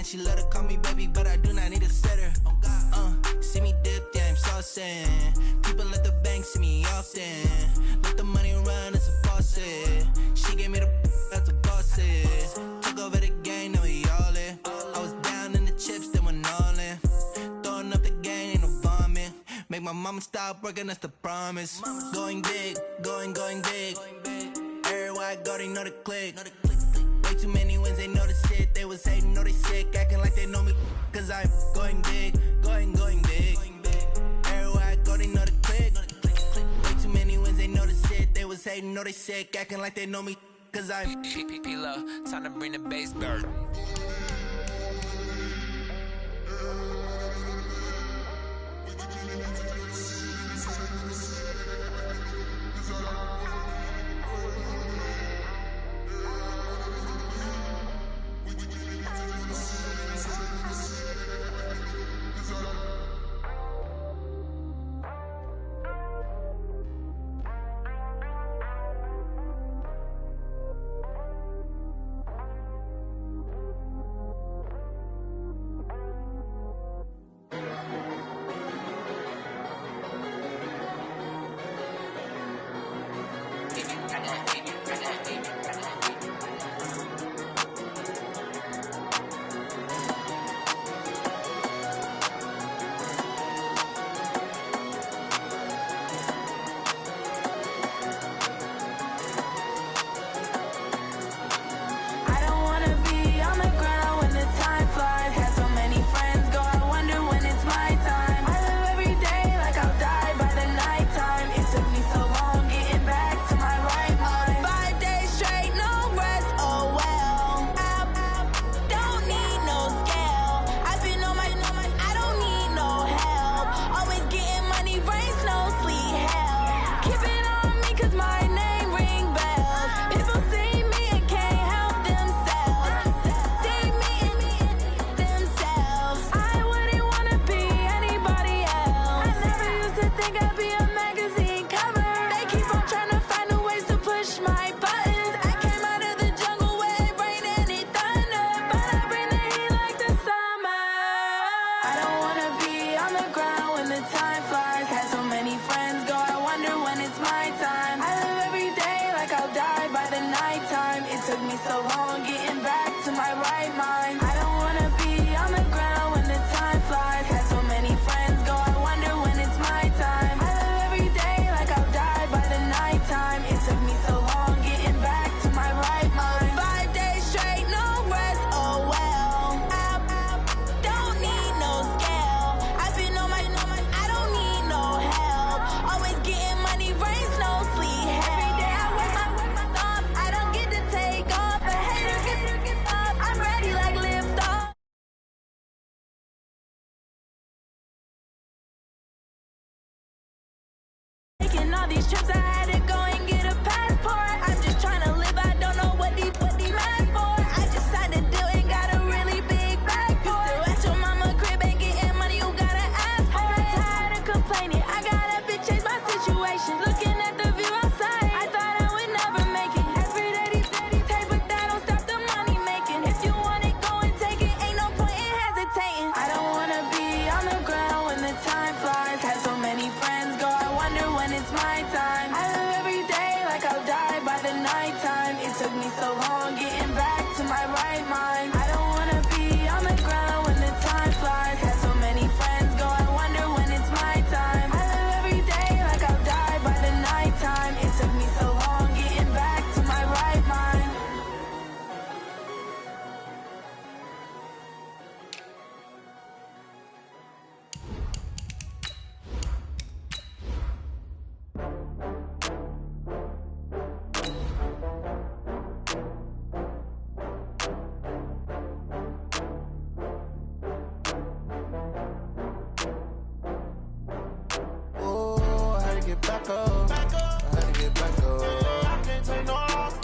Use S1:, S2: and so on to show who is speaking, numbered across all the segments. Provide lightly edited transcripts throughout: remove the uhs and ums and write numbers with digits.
S1: and she let her call me baby, but I do not need a setter. See me dip, yeah, I'm saucing. People at the bank see me often. Let the money run, it's a faucet. She gave me the that's a boss it. Took over the game, now we all in. I was down in the chips, then went all in. Throwing up the game, ain't no bombing. Make my mama stop working, that's the promise. Going big, going big. Everywhere I go, they know the click. Way too many wins, they know the shit. They was hating, know they sick, acting like they know me. Cause I'm going big, going big. Everywhere I go, they know the click. Way too many wins, they know the shit. They was hating, know they sick, acting like they know me. Cause I'm P-Lo, time to bring the bass back.
S2: All these trips I had to go and get a passport. I'm just trying to live, I don't know what these mad for. I just signed a deal and got a really big bag for it. Still at your mama crib ain't getting money, you gotta ask for it. I'm tired of complaining, I gotta bitch change my situation. Looking at the view outside, I thought I would never make it. Every day these take, but that don't stop the money making. If you want it, go and take it, ain't no point in hesitating. I don't wanna be on the ground when the time flies. Had so many friends go, I wonder when it's my time. I live every day like I'll die by the nighttime. It took me so long getting back to my right mind. I don't wanna be on the ground when the time flies. Had so many friends go, I wonder when it's my time. I live every day like I'll die by the nighttime. It took me so long getting back to my right mind.
S3: Back up. I had to get back up. I can't take no loss.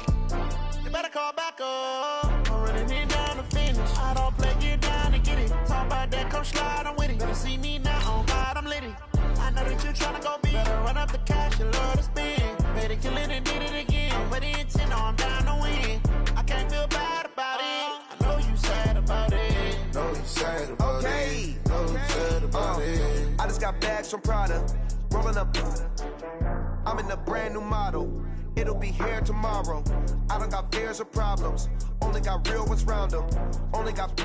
S3: You better call back up. I'm running it down to finish. I don't play, get down to get it. Talk about that, come slide, I'm with it. Better see me now, on God, I'm litty. I know that you're tryna go big. Better run up the cash, you love to spend. Made it, kill it, and did it again. But the intent, no, I'm down to win. I can't feel bad about it. I know you sad about it. sad about it. No sad about it.
S4: I just got bags from Prada, rolling up. I'm in a brand new model. It'll be here tomorrow. I don't got fears or problems. Only got real ones round them. Only got.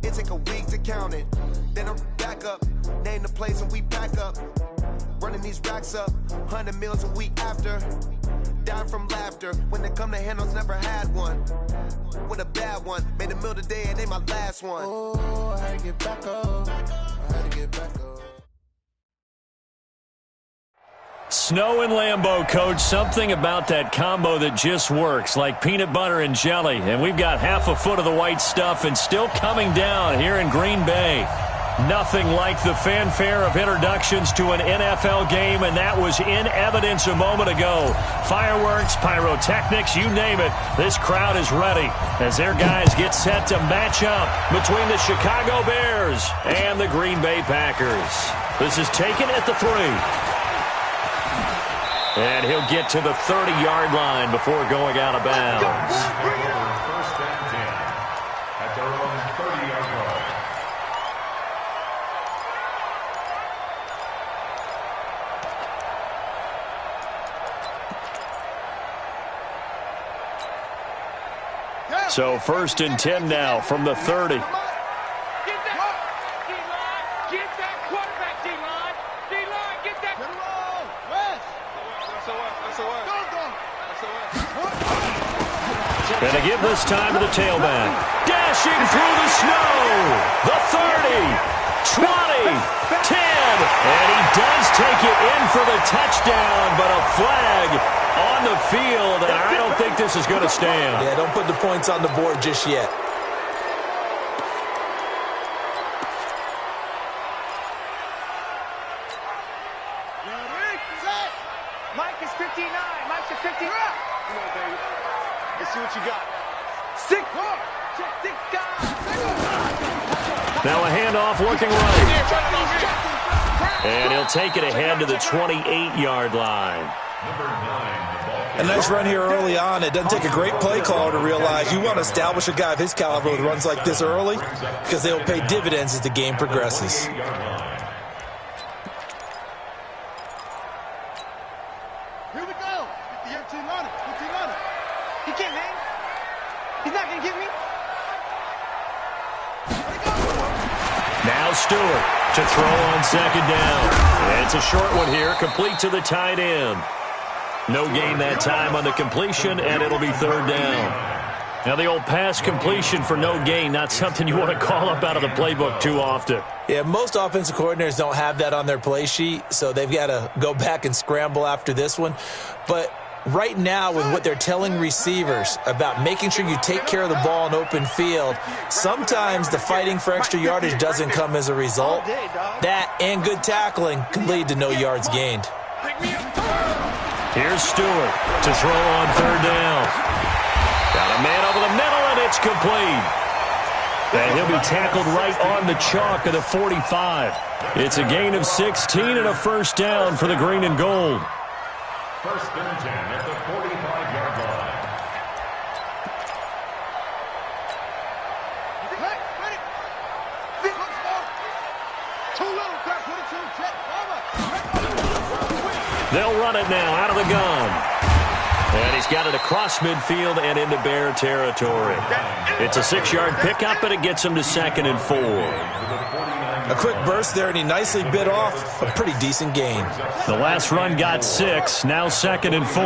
S4: It take a week to count it. Then I'm back up. Name the place and we back up. Running these racks up. 100 meals a week after. Dying from laughter. When they come to handles, never had one. With a bad one. Made a meal today and they my last one.
S3: Oh, I had to get back up. I had to get back up.
S5: Snow and Lambeau, Coach. Something about that combo that just works, like peanut butter and jelly. And we've got half a foot of the white stuff and still coming down here in Green Bay. Nothing like the fanfare of introductions to an NFL game, and that was in evidence a moment ago. Fireworks, pyrotechnics, you name it. This crowd is ready as their guys get set to match up between the Chicago Bears and the Green Bay Packers. This is taken at the 3. And he'll get to the 30-yard line before going out of bounds.
S6: First and 10 at their own 30-yard line.
S5: So first and 10 now from the 30. And to give this time to the tailback. Dashing through the snow. The 30, 20, 10. And he does take it in for the touchdown, but a flag on the field, and I don't think this is going to stand.
S7: Yeah, don't put the points on the board just yet.
S8: Mike is 59. Mike is 59. Come on, baby. Let's see what you got. 6.
S5: Now a handoff looking right. And he'll take it ahead to the 28-yard line.
S7: A nice run here early on. It doesn't take a great play caller to realize you want to establish a guy of his caliber with runs like this early because they will pay dividends as the game progresses.
S8: Here we go. Get the team on it. He can't hang. He's not going to get me.
S5: Now Stewart to throw on second down. And it's a short one here, complete to the tight end. No gain that time on the completion, and it'll be third down. Now the old pass completion for no gain, not something you want to call up out of the playbook too often.
S7: Yeah, most offensive coordinators don't have that on their play sheet, so they've got to go back and scramble after this one. But right now, with what they're telling receivers about making sure you take care of the ball in open field, sometimes the fighting for extra yardage doesn't come as a result. That and good tackling can lead to no yards gained.
S5: Here's Stewart to throw on third down. Got a man over the middle, and it's complete. And he'll be tackled right on the chalk of the 45. It's a gain of 16 and a first down for the green and gold.
S6: First and 10 at the 45-yard line.
S5: They'll run it now out of the gun. And he's got it across midfield and into Bear territory. It's a 6-yard pickup, and it gets him to second and 4.
S7: A quick burst there, and he nicely bit off a pretty decent gain.
S5: The last run got 6, now second and 4.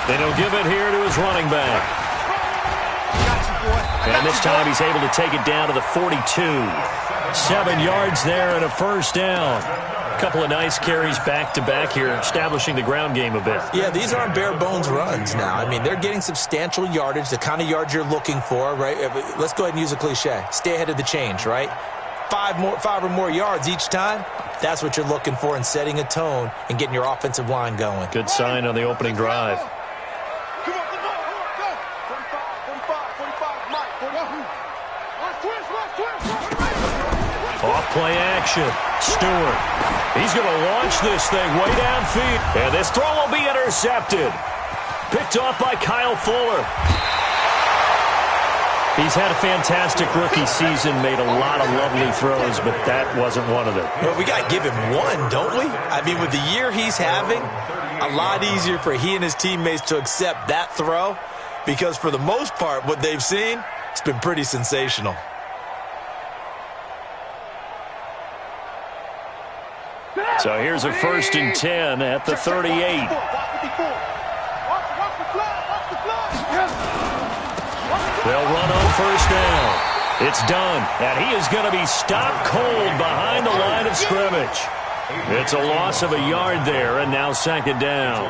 S5: Then he'll give it here to his running back. And this time he's able to take it down to the 42. 7 yards there and a first down. A couple of nice carries back-to-back here, establishing the ground game a bit.
S7: Yeah, these aren't bare-bones runs now. I mean, they're getting substantial yardage, the kind of yards you're looking for, right? Let's go ahead and use a cliche. Stay ahead of the change, right? 5 or more yards each time. That's what you're looking for in setting a tone and getting your offensive line going.
S5: Good sign on the opening drive. Off play action. Stewart. He's going to launch this thing way downfield. And this throw will be intercepted. Picked off by Kyle Fuller. He's had a fantastic rookie season, made a lot of lovely throws, but that wasn't one of them.
S7: Well, we got to give him one, don't we? I mean, with the year he's having, a lot easier for he and his teammates to accept that throw because for the most part, what they've seen, it's been pretty sensational.
S5: So here's a 1st and 10 at the 38. They'll run on 1st down. It's done, and he is going to be stopped cold behind the line of scrimmage. It's a loss of a yard there, and now 2nd down.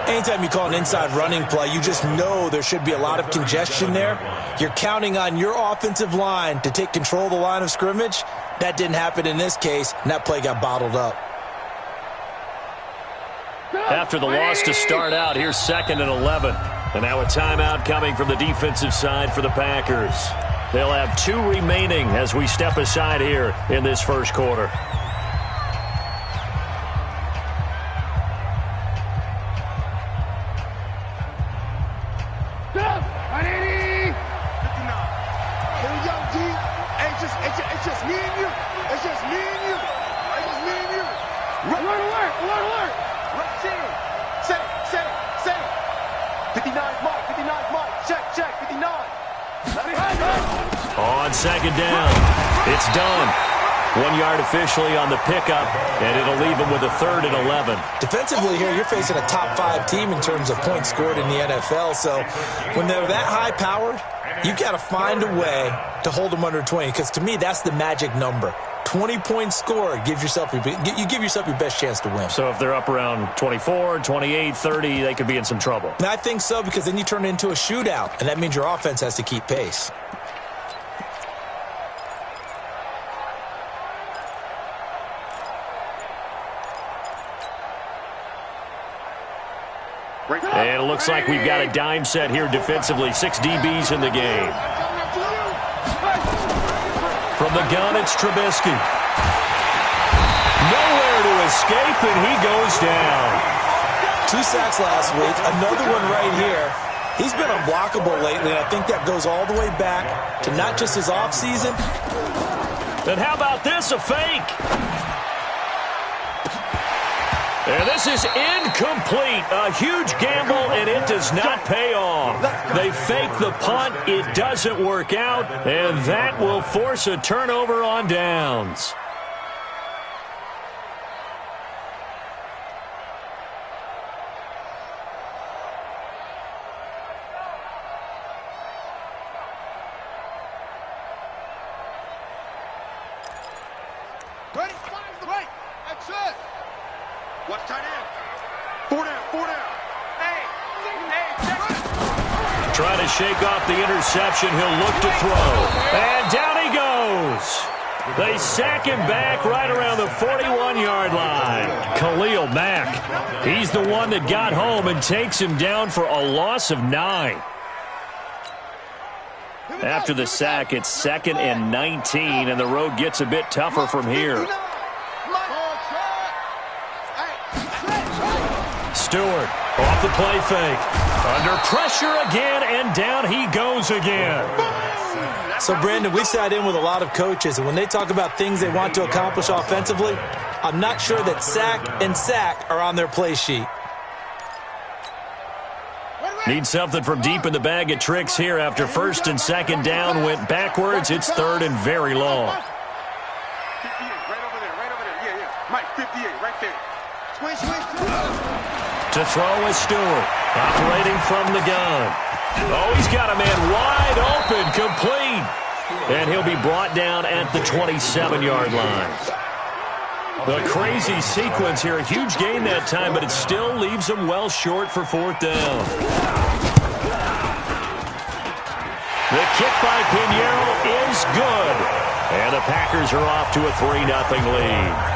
S7: Anytime you call an inside running play, you just know there should be a lot of congestion there. You're counting on your offensive line to take control of the line of scrimmage. That didn't happen in this case, and that play got bottled up.
S5: After the loss to start out, here's 2nd and 11. And now a timeout coming from the defensive side for the Packers. They'll have 2 remaining as we step aside here in this 1st quarter.
S8: It's just me and you. It's just me and you. It's just me and you. Alert. Right team. Set it. 59's Mike. Check. 59.
S5: On 2nd down, it's done. 1 yard officially on the pickup, and it'll leave them with a 3rd and 11.
S7: Defensively here, you're facing a top 5 team in terms of points scored in the NFL. So when they're that high-powered, you've got to find a way to hold them under 20, because to me, that's the magic number. 20 points scored, you give yourself your best chance to win.
S5: So if they're up around 24, 28, 30, they could be in some trouble.
S7: And I think so, because then you turn it into a shootout, and that means your offense has to keep pace.
S5: And it looks like we've got a dime set here defensively. 6 DBs in the game. From the gun, it's Trubisky. Nowhere to escape, and he goes down.
S7: 2 sacks last week, another one right here. He's been unblockable lately, and I think that goes all the way back to not just his offseason.
S5: And how about this, a fake? And this is incomplete. A huge gamble, and it does not pay off. They fake the punt. It doesn't work out, and that will force a turnover on downs.
S8: Ready? Right. That's it. What's tight end? 4 down. Hey.
S5: Trying to shake off the interception. He'll look to throw. And down he goes. They sack him back right around the 41-yard line. Khalil Mack. He's the one that got home and takes him down for a loss of 9. After the sack, it's 2nd and 19, and the road gets a bit tougher from here. Stewart off the play fake. Under pressure again, and down he goes again.
S7: So, Brandon, we sat in with a lot of coaches, and when they talk about things they want to accomplish offensively, I'm not sure that sack and sack are on their play sheet.
S5: Need something from deep in the bag of tricks here after 1st and 2nd down went backwards. It's 3rd and very long.
S8: 58, right over there. Yeah. Mike, 58, right there. Switch.
S5: To throw is Stewart, operating from the gun. Oh, he's got a man wide open, complete. And he'll be brought down at the 27-yard line. The crazy sequence here, a huge gain that time, but it still leaves them well short for 4th down. The kick by Pinheiro is good. And the Packers are off to a 3-0 lead.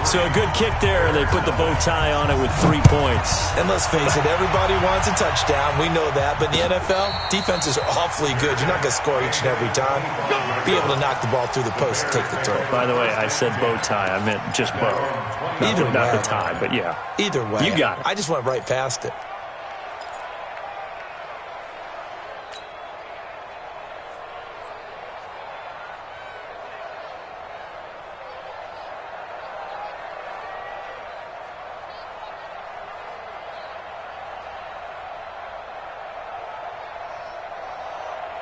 S5: So a good kick there, and they put the bow tie on it with 3 points.
S7: And let's face it, everybody wants a touchdown. We know that. But in the NFL, defenses are awfully good. You're not going to score each and every time. Be able to knock the ball through the post and take the throw.
S5: By the way, I said bow tie. I meant just bow. Not the tie, but yeah.
S7: Either way.
S5: You got it.
S7: I just went right past it.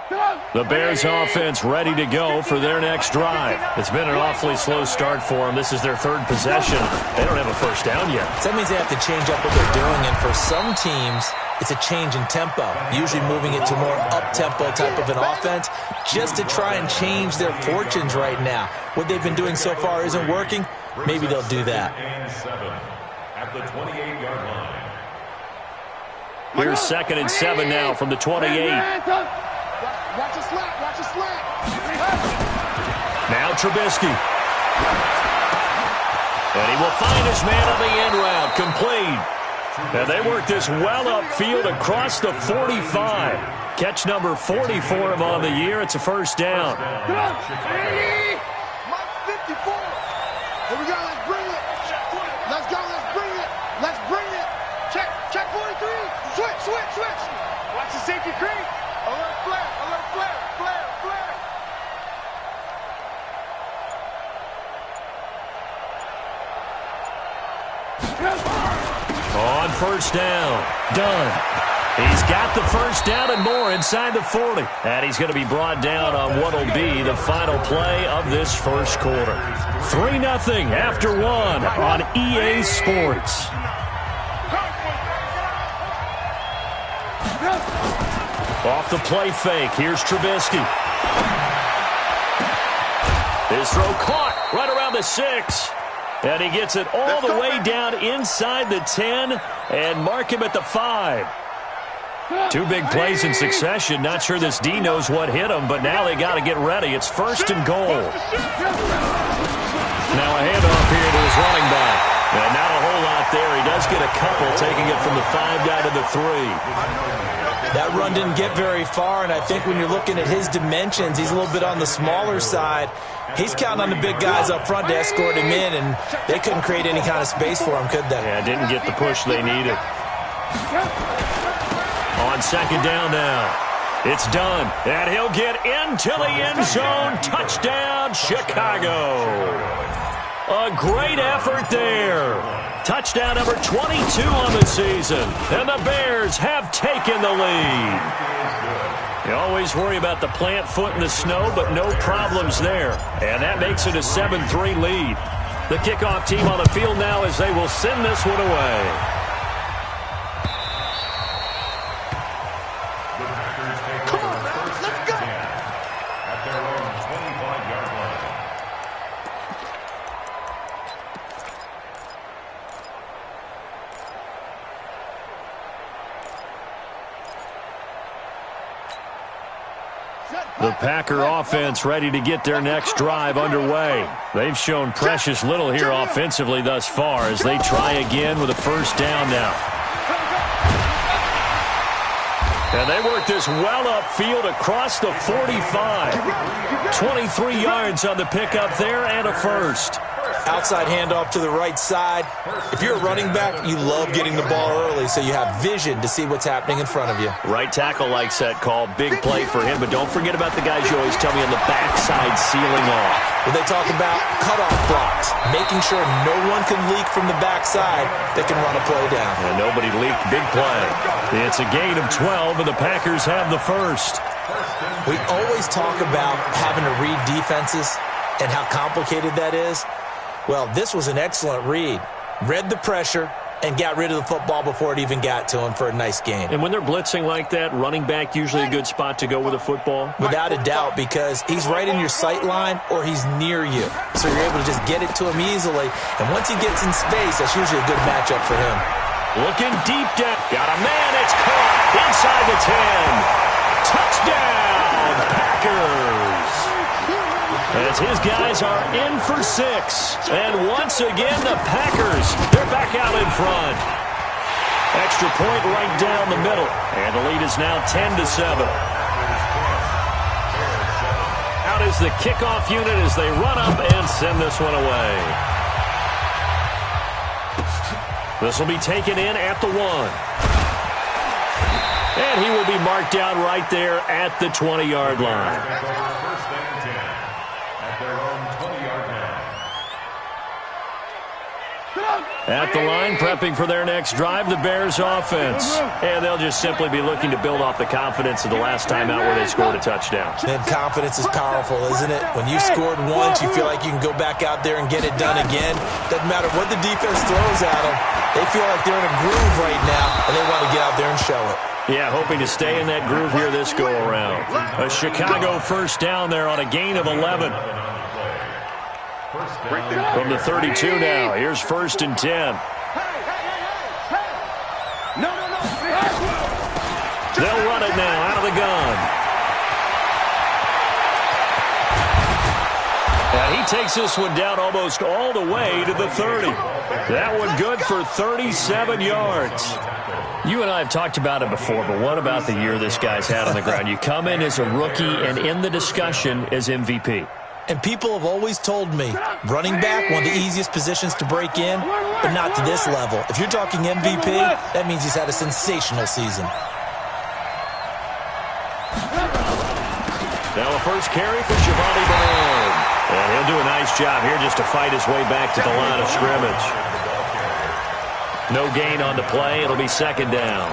S5: The Bears offense ready to go for their next drive. It's been an awfully slow start for them. This is their third possession. They don't have a first down yet.
S7: So that means they have to change up what they're doing, and for some teams, it's a change in tempo, usually moving it to more up-tempo type of an offense just to try and change their fortunes right now. What they've been doing so far isn't working. Maybe they'll do that.
S6: At the 28-yard line.
S5: Here's 2nd and 7 now from the 28.
S8: Watch a slap, watch a slap.
S5: Now Trubisky. And he will find his man on the end route, complete. And they work this well upfield across the 45. Catch number 40 for him on the year. It's a first down.
S8: Mike 54. Here we go, let's bring it. Let's go, let's bring it. Let's bring it. Check 43. Switch. Watch the safety creep. Alert flare.
S5: On first down. Done. He's got the first down and more inside the 40. And he's going to be brought down on what will be the final play of this first quarter. 3-0 after 1 on EA Sports. Off the play fake. Here's Trubisky. His throw caught right around the 6. And he gets it all the way down inside the 10 and mark him at the 5. 2 big plays in succession. Not sure this D knows what hit him, but now they got to get ready. It's 1st and goal. Now a handoff here to his running back. And not a whole lot there. He does get a couple, taking it from the 5 down to the 3.
S7: That run didn't get very far, and I think when you're looking at his dimensions, he's a little bit on the smaller side. He's counting on the big guys up front to escort him in, and they couldn't create any kind of space for him, could they?
S5: Yeah, didn't get the push they needed. On 2nd down now. It's done, and he'll get into the end zone. Touchdown, Chicago. A great effort there. Touchdown number 22 on the season, and the Bears have taken the lead. You always worry about the plant foot in the snow, but no problems there. And that makes it a 7-3 lead. The kickoff team on the field now as they will send this one away.
S8: Come on, man, let's go.
S6: At their own 25-yard line.
S5: The Packer offense ready to get their next drive underway. They've shown precious little here offensively thus far as they try again with a first down now. And they work this well upfield across the 45. 23 yards on the pickup there and a first.
S7: Outside handoff to the right side. If you're a running back, you love getting the ball early so you have vision to see what's happening in front of you.
S5: Right tackle likes that call. Big play for him, but don't forget about the guys you always tell me on the backside sealing off.
S7: Well, they talk about cutoff blocks, making sure no one can leak from the backside that can run a play down.
S5: And nobody leaked. Big play. It's a gain of 12, and the Packers have the first.
S7: We always talk about having to read defenses and how complicated that is. Well, this was an excellent read. Read the pressure and got rid of the football before it even got to him for a nice game.
S5: And when they're blitzing like that, running back usually a good spot to go with a football?
S7: Without a doubt, because he's right in your sight line or he's near you. So you're able to just get it to him easily. And once he gets in space, that's usually a good matchup for him.
S5: Looking deep down. Got a man. It's caught inside the 10. Touchdown, Packers. As his guys are in for 6. And once again, the Packers, they're back out in front. Extra point right down the middle. And the lead is now 10-7. Out is the kickoff unit as they run up and send this one away. This will be taken in at the 1. And he will be marked down right there at the 20-yard line.
S6: Their own 20-yard line.
S5: At the line, prepping for their next drive, the Bears offense. And they'll just simply be looking to build off the confidence of the last time out where they scored a touchdown.
S7: And confidence is powerful, isn't it? When you scored once, you feel like you can go back out there and get it done again. Doesn't matter what the defense throws at them. They feel like they're in a groove right now, and they want to get out there and show it.
S5: Yeah, hoping to stay in that groove here this go-around. A Chicago first down there on a gain of 11. From the 32 now, here's 1st and 10. They'll run it now out of the gun. And he takes this one down almost all the way to the 30. That one good for 37 yards. You and I have talked about it before, but what about the year this guy's had on the ground? You come in as a rookie and in the discussion as MVP.
S7: And people have always told me, running back, one of the easiest positions to break in, but not to this level. If you're talking MVP, that means he's had a sensational season.
S5: Now a first carry for Giovanni Bernard. And he'll do a nice job here just to fight his way back to the line of scrimmage. No gain on the play. It'll be 2nd down.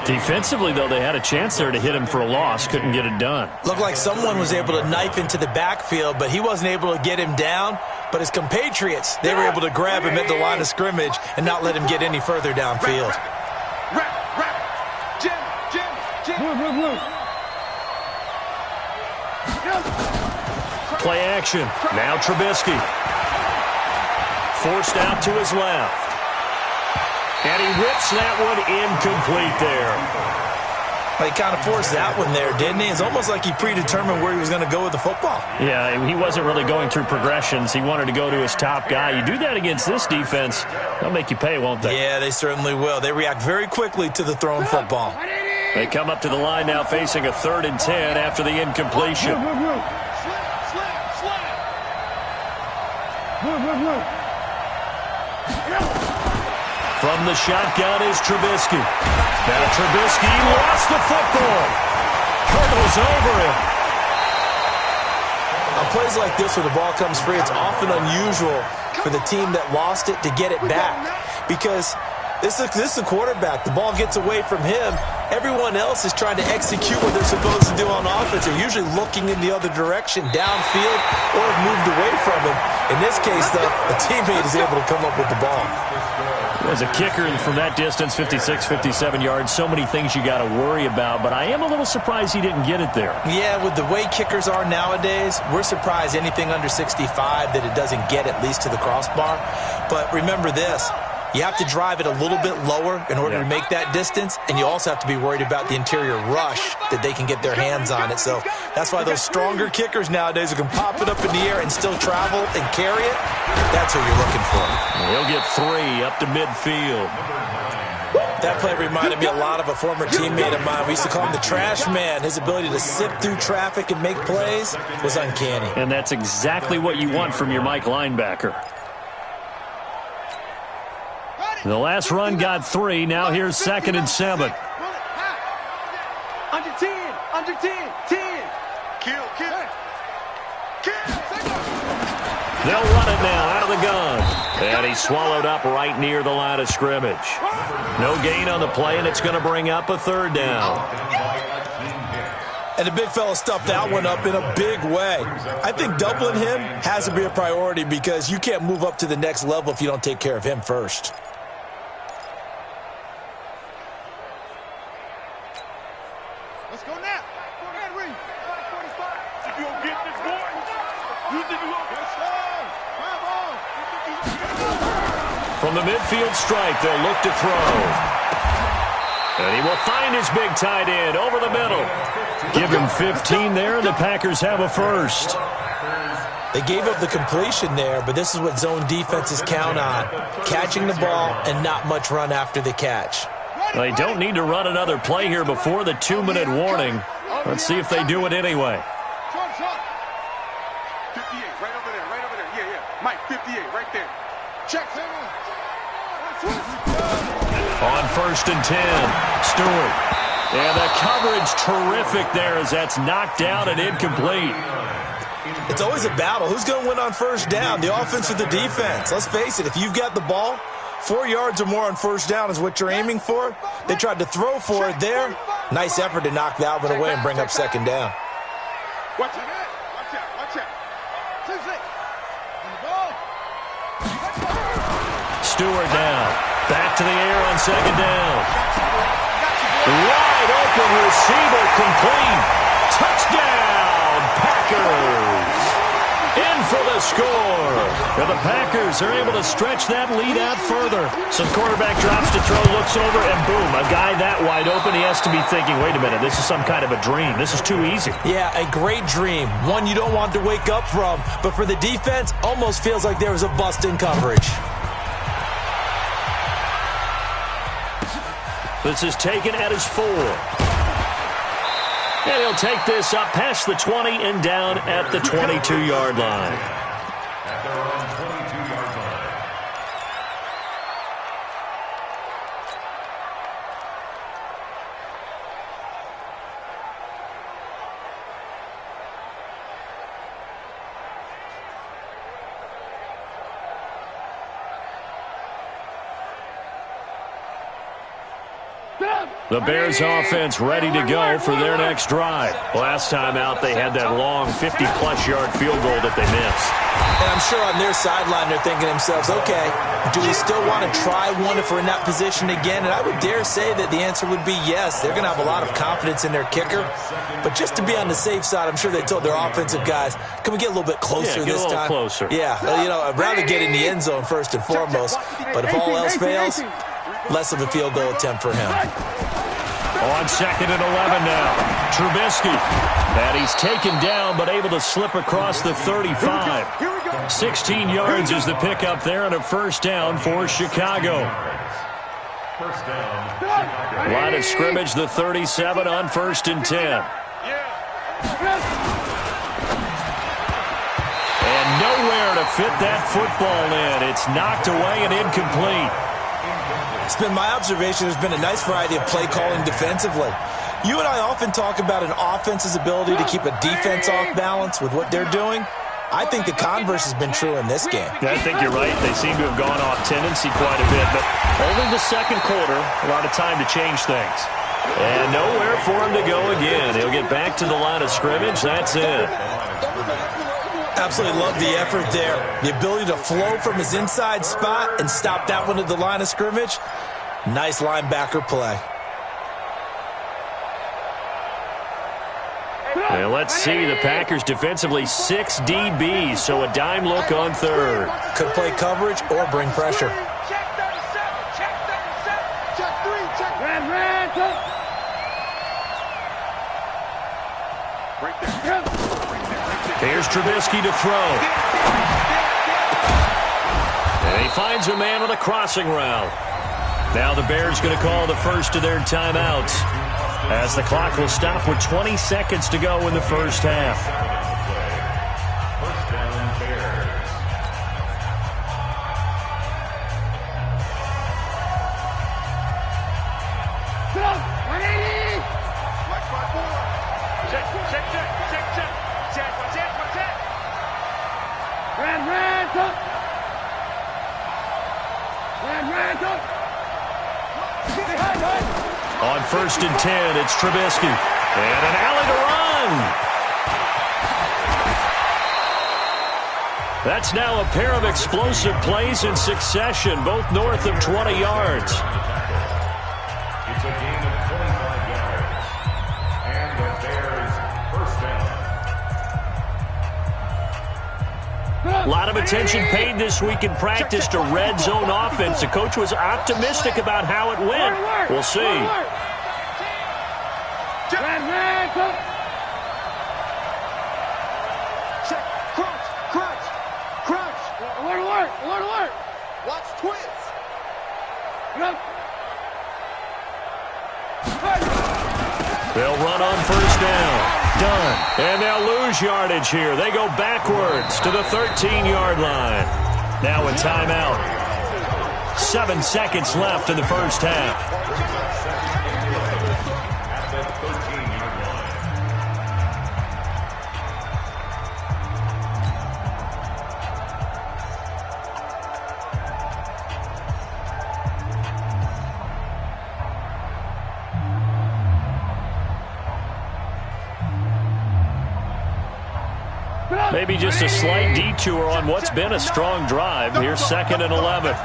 S5: Defensively, though, they had a chance there to hit him for a loss. Couldn't get it done.
S7: Looked like someone was able to knife into the backfield, but he wasn't able to get him down. But his compatriots, they were able to grab him at the line of scrimmage and not let him get any further downfield.
S5: Play action. Now Trubisky. Forced out to his left. And he whips that one incomplete there.
S7: He kind of forced that one there, didn't he? It's almost like he predetermined where he was going to go with the football.
S5: Yeah, he wasn't really going through progressions. He wanted to go to his top guy. You do that against this defense, they'll make you pay, won't they?
S7: Yeah, they certainly will. They react very quickly to the thrown football.
S5: They come up to the line now facing a 3rd and 10 after the incompletion. From the shotgun is Trubisky. Now Trubisky lost the football. Hurdles over him.
S7: On plays like this where the ball comes free, it's often unusual for the team that lost it to get it back. Because this is the quarterback. The ball gets away from him. Everyone else is trying to execute what they're supposed to do on offense. They're usually looking in the other direction, downfield, or have moved away from him. In this case, though, a teammate is able to come up with the ball.
S5: As a kicker from that distance, 56, 57 yards, so many things you got to worry about, but I am a little surprised he didn't get it there.
S7: Yeah, with the way kickers are nowadays, we're surprised anything under 65 that it doesn't get at least to the crossbar. But remember this, you have to drive it a little bit lower in order to make that distance, and you also have to be worried about the interior rush that they can get their hands on it. So that's why those stronger kickers nowadays who can pop it up in the air and still travel and carry it, that's what you're looking for.
S5: He'll get 3 up to midfield.
S7: That play reminded me a lot of a former teammate of mine. We used to call him the trash man. His ability to sift through traffic and make plays was uncanny.
S5: And that's exactly what you want from your Mike linebacker. The last run got 3. Now here's 2nd and 7.
S8: Under 10. Under 10. 10. Kill.
S5: They'll run it now out of the gun. And he's swallowed up right near the line of scrimmage. No gain on the play, and it's going to bring up a 3rd down.
S7: And the big fella stuffed that one up in a big way. I think doubling him has to be a priority because you can't move up to the next level if you don't take care of him first.
S8: Let's go now. Go ahead, Reed. 45. If you don't get this boy, you think you won't. Yes, sir. Come on.
S5: From the midfield strike, they'll look to throw. And he will find his big tight end over the middle. Give him 15 there, and the Packers have a first.
S7: They gave up the completion there, but this is what zone defenses count on. Catching the ball and not much run after the catch.
S5: They don't need to run another play here before the 2-minute warning. Let's see if they do it anyway.
S8: 58, right over there, right over there. Yeah. Mike, 58, right there. Check.
S5: On 1st and 10, Stewart. And the coverage terrific there as that's knocked down and incomplete.
S7: It's always a battle. Who's going to win on first down, the offense or the defense? Let's face it, if you've got the ball, 4 yards or more on first down is what you're aiming for. They tried to throw for it there. Nice effort to knock that one away and bring up second down.
S8: Watch out. Watch out. Watch out.
S5: Stewart down. Back to the air on second down. Wide open receiver complete. Touchdown, Packers. In for the score. And the Packers are able to stretch that lead out further. Some quarterback drops to throw, looks over, and boom, a guy that wide open, he has to be thinking, wait a minute, this is some kind of a dream. This is too easy.
S7: Yeah, a great dream. One you don't want to wake up from. But for the defense, almost feels like there was a bust in coverage.
S5: This is taken at his 4. And he'll take this up past the 20 and down at the 22-yard line.
S6: At their own 22-yard line.
S5: The Bears offense ready to go for their next drive. Last time out, they had that long 50-plus yard field goal that they missed.
S7: And I'm sure on their sideline they're thinking to themselves, okay, do we still want to try one if we're in that position again? And I would dare say that the answer would be yes. They're going to have a lot of confidence in their kicker. But just to be on the safe side, I'm sure they told their offensive guys, can we get a little bit closer this time?
S5: Closer.
S7: Yeah, I'd rather get in the end zone first and foremost. But if all else fails, less of a field goal attempt for him.
S5: On second and 11 now. Trubisky. And he's taken down, but able to slip across the 35. 16 yards is the pickup there, and a first down for Chicago.
S6: First down, Chicago.
S5: Line of scrimmage, the 37 on 1st and 10. And nowhere to fit that football in. It's knocked away and incomplete.
S7: It's been my observation there's been a nice variety of play calling defensively. You and I often talk about an offense's ability to keep a defense off balance with what they're doing. I think the converse has been true in this game.
S5: Yeah, I think you're right. They seem to have gone off tendency quite a bit, but only the second quarter, a lot of time to change things. And nowhere for him to go again. He'll get back to the line of scrimmage. That's it.
S7: Absolutely love the effort there. The ability to flow from his inside spot and stop that one at the line of scrimmage. Nice linebacker play.
S5: And let's see, the Packers defensively 6 DBs, so a dime look on third.
S7: Could play coverage or bring pressure.
S8: Check 37. Check 37. Check 3. Check. Ran. Right there.
S5: Here's Trubisky to throw. And he finds a man on a crossing route. Now the Bears going to call the first of their timeouts, as the clock will stop with 20 seconds to go in the first half.
S6: First down, Bears.
S8: Sit up. 180. Mike 5-4. Check. What's that? Ran, tuck.
S5: On 1st and 10, it's Trubisky. And an alley to run. That's now a pair of explosive plays in succession, both north of 20 yards.
S6: It's a gain of 25 yards. And the Bears first down.
S5: A lot of attention paid this week in practice to red zone offense. The coach was optimistic about how it went. We'll see.
S8: Ran. Check. Crunch. Alert. Watch twins.
S5: They'll run on first down. Done. And they'll lose yardage here. They go backwards to the 13-yard line. Now a timeout. 7 seconds left in the first half. Maybe just a slight detour on what's been a strong drive. Here's 2nd and 11.
S8: 18.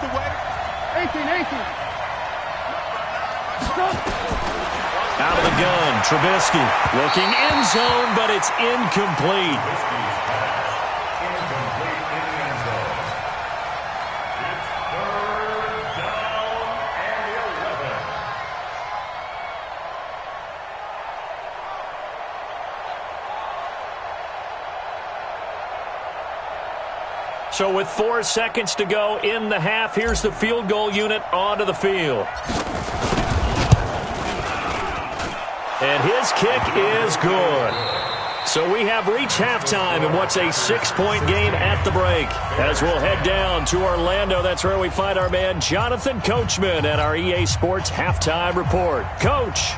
S5: Out of the gun, Trubisky looking end zone, but it's incomplete. So with 4 seconds to go in the half, here's the field goal unit onto the field. And his kick is good. So we have reached halftime in what's a 6-point game at the break. As we'll head down to Orlando, that's where we find our man Jonathan Coachman at our EA Sports Halftime Report. Coach,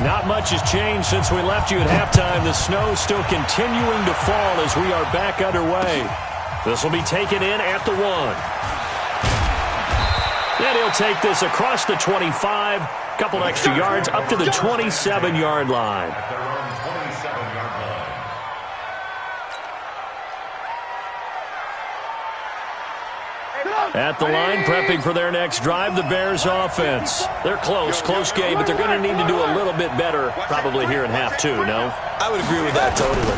S5: not much has changed since we left you at halftime. The snow's still continuing to fall as we are back underway. This will be taken in at the 1. And he'll take this across the 25. Couple extra yards up to the 27-yard line. At the line, prepping for their next drive, the Bears offense. They're close game, but they're going to need to do a little bit better probably here in half 2, no?
S7: I would agree with that totally.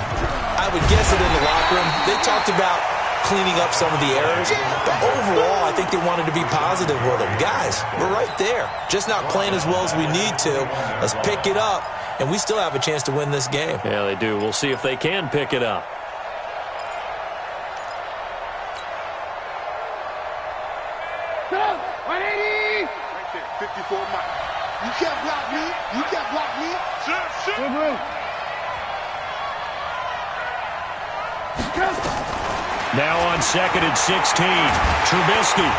S7: I would guess it in the locker room. They talked about cleaning up some of the errors, but overall, I think they wanted to be positive with them. Guys, we're right there. Just not playing as well as we need to. Let's pick it up, and we still have a chance to win this game.
S5: Yeah, they do. We'll see if they can pick it up.
S8: Right there, 54 Mike. You can't block me. You can't block me.
S5: Now on 2nd and 16, Trubisky.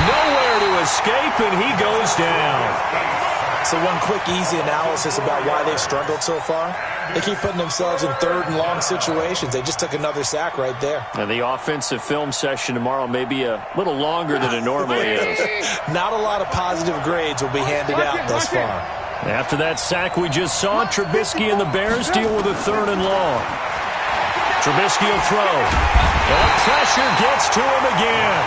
S5: Nowhere to escape, and he goes down.
S7: So one quick, easy analysis about why they've struggled so far. They keep putting themselves in 3rd and long situations. They just took another sack right there.
S5: And the offensive film session tomorrow may be a little longer than it normally is.
S7: Not a lot of positive grades will be handed out thus far.
S5: After that sack we just saw, Trubisky and the Bears deal with a 3rd and long. Trubisky will throw. And pressure gets to him again.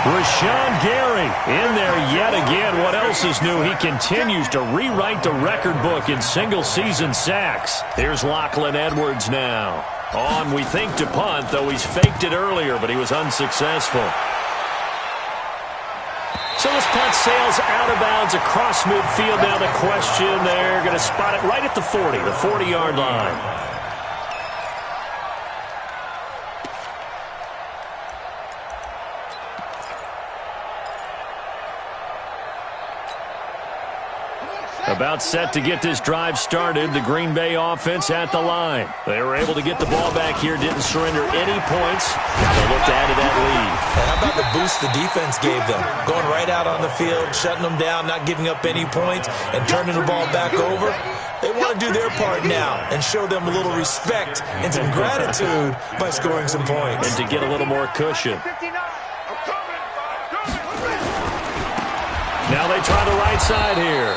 S5: Rashawn Gary in there yet again. What else is new? He continues to rewrite the record book in single-season sacks. Here's Lachlan Edwards now. On, we think, to punt, though he's faked it earlier, but he was unsuccessful. So this punt sails out of bounds across midfield. Now the question, they're going to spot it right at the 40, the 40-yard line. About set to get this drive started, the Green Bay offense at the line. They were able to get the ball back here, didn't surrender any points. Now they look to add to that lead.
S7: And how about the boost the defense gave them? Going right out on the field, shutting them down, not giving up any points, and turning the ball back over. They want to do their part now and show them a little respect and some gratitude by scoring some points.
S5: And to get a little more cushion. Now they try the right side here.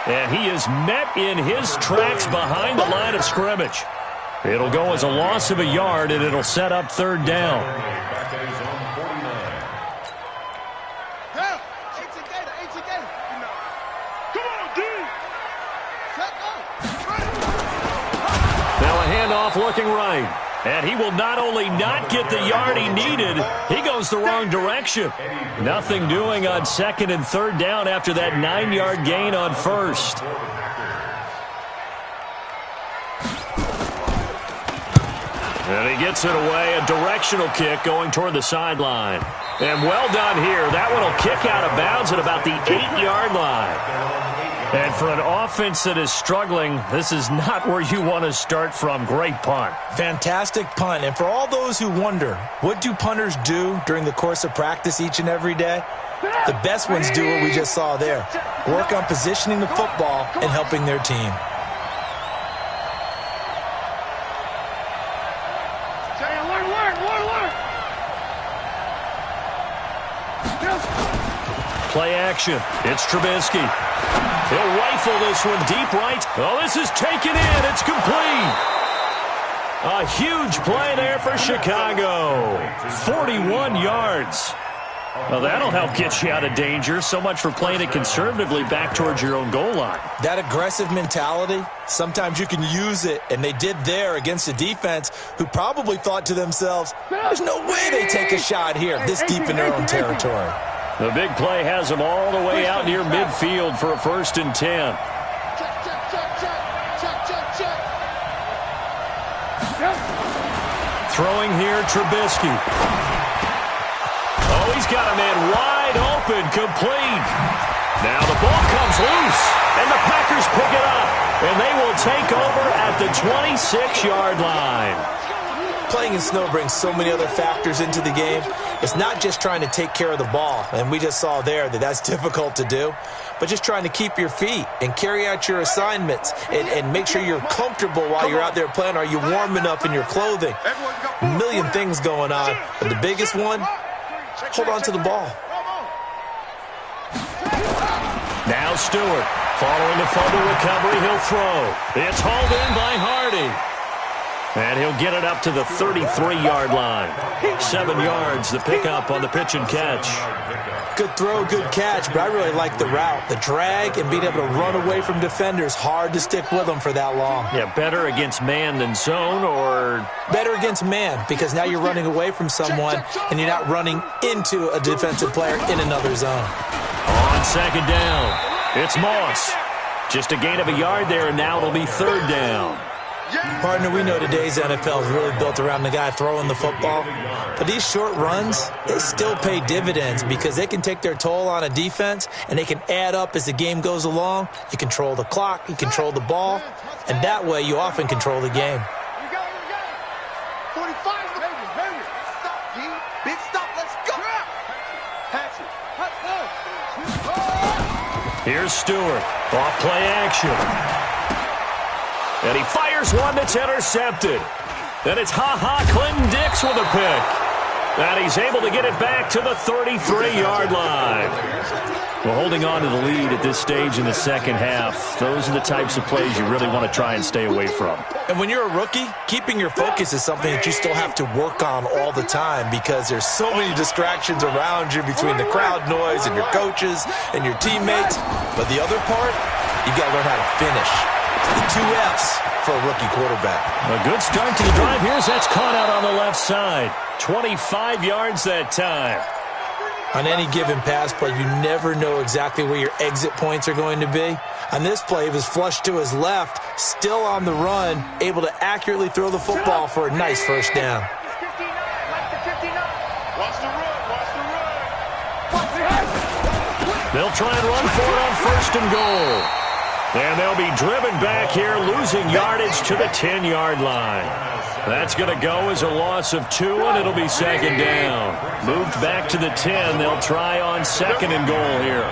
S5: And he is met in his tracks behind the line of scrimmage. It'll go as a loss of a yard, and it'll set up 3rd down. Now a handoff looking right. And he will not only not get the yard he needed, he goes the wrong direction. Nothing doing on 2nd and 3rd down after that 9-yard gain on 1st. And he gets it away, a directional kick going toward the sideline. And well done here. That one will kick out of bounds at about the 8-yard line. And for an offense that is struggling, this is not where you want to start from. Great punt.
S7: Fantastic punt. And for all those who wonder, what do punters do during the course of practice each and every day? The best ones do what we just saw there. Work on positioning the football and helping their team.
S5: Play action. It's Trubisky. He'll rifle this one deep right. Oh, this is taken in. It's complete. A huge play there for Chicago. 41 yards. Well, that'll help get you out of danger. So much for playing it conservatively back towards your own goal line.
S7: That aggressive mentality, sometimes you can use it, and they did there against a defense who probably thought to themselves, there's no way they take a shot here this deep in their own territory.
S5: The big play has them all the way out near midfield for a 1st and 10. Throwing here, Trubisky. Oh, he's got a man wide open, complete. Now the ball comes loose, and the Packers pick it up, and they will take over at the 26-yard line.
S7: Playing in snow brings so many other factors into the game. It's not just trying to take care of the ball, and we just saw there that that's difficult to do, but just trying to keep your feet and carry out your assignments and make sure you're comfortable while you're out there playing. Are you warm enough in your clothing? A million things going on, but the biggest one, hold on to the ball.
S5: Now Stewart, following the fumble recovery, he'll throw. It's hauled in by Hardy. And he'll get it up to the 33-yard line. 7 yards, the pickup on the pitch and catch.
S7: Good throw, good catch, but I really like the route. The drag and being able to run away from defenders, hard to stick with them for that long.
S5: Yeah, better against man than zone, or?
S7: Better against man, because now you're running away from someone and you're not running into a defensive player in another zone.
S5: On 2nd down, it's Moss. Just a gain of a yard there, and now it'll be 3rd down.
S7: Partner, we know today's NFL is really built around the guy throwing the football. But these short runs, they still pay dividends because they can take their toll on a defense and they can add up as the game goes along. You control the clock, you control the ball, and that way you often control the game.
S8: 45, baby. Stop, D. Big stop, let's go. Pass it.
S5: Here's Stewart, off play action. And he fires one that's intercepted. Then it's Clinton Dix with a pick. And he's able to get it back to the 33-yard line. Well, holding on to the lead at this stage in the second half, those are the types of plays you really want to try and stay away from.
S7: And when you're a rookie, keeping your focus is something that you still have to work on all the time because there's so many distractions around you between the crowd noise and your coaches and your teammates. But the other part, you got to learn how to finish. The 2 F's for a rookie quarterback.
S5: A good start to the drive. Here's that's caught out on the left side. 25 yards that time.
S7: On any given pass play, you never know exactly where your exit points are going to be. On this play, he was flushed to his left, still on the run, able to accurately throw the football for a nice 1st down.
S5: They'll try and run for it on 1st and goal. And they'll be driven back here, losing yardage to the 10-yard line. That's going to go as a loss of 2, and it'll be 2nd down. Moved back to the 10. They'll try on 2nd and goal here.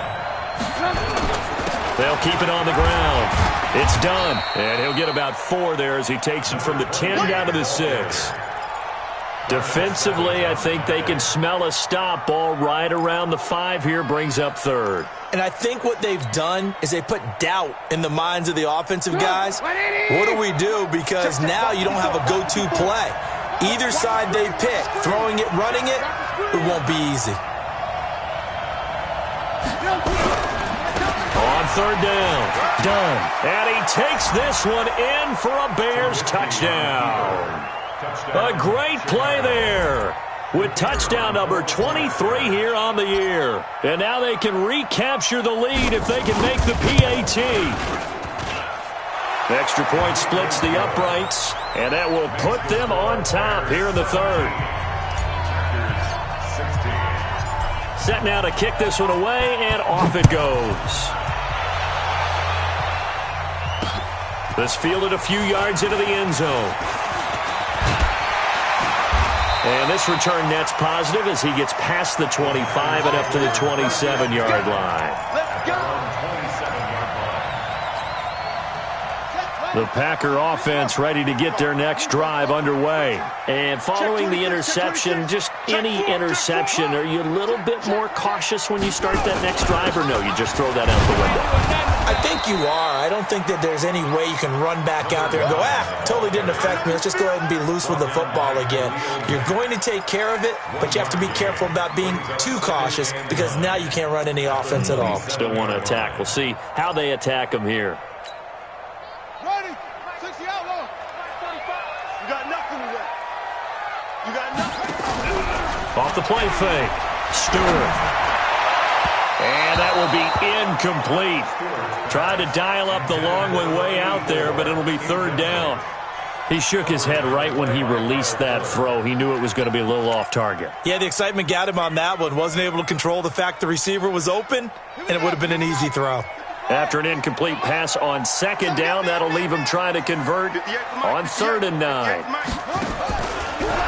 S5: They'll keep it on the ground. It's done. And he'll get about 4 there as he takes it from the 10 down to the 6. Defensively, I think they can smell a stop. Ball right around the 5 here, brings up 3rd.
S7: And I think what they've done is they put doubt in the minds of the offensive guys. What do we do? Because now you don't have a go-to play. Either side they pick, throwing it, running it, it won't be easy.
S5: On 3rd down, done. And he takes this one in for a Bears touchdown. A great play there with touchdown number 23 here on the year. And now they can recapture the lead if they can make the PAT. Extra point splits the uprights, and that will put them on top here in the 3rd. Set now to kick this one away, and off it goes. This fielded a few yards into the end zone. And this return net's positive as he gets past the 25 and up to the 27-yard line. The Packer offense ready to get their next drive underway.
S9: And following the interception, just any interception, are you a little bit more cautious when you start that next drive, or no, you just throw that out the window?
S7: I think you are. I don't think that there's any way you can run back out there and go, totally didn't affect me. Let's just go ahead and be loose with the football again. You're going to take care of it, but you have to be careful about being too cautious because now you can't run any offense at all.
S5: Still want to attack. We'll see how they attack them here.
S8: Ready? 60 outlaw. 45. You got nothing left. You got nothing.
S5: Off the play fake. Stewart. And that will be incomplete. Tried to dial up the long one way out there, but it'll be third down. He shook his head right when he released that throw. He knew it was going to be a little off target.
S7: Yeah, the excitement got him on that one. Wasn't able to control the fact the receiver was open, and it would have been an easy throw.
S5: After an incomplete pass on second down, that'll leave him trying to convert on 3rd and 9.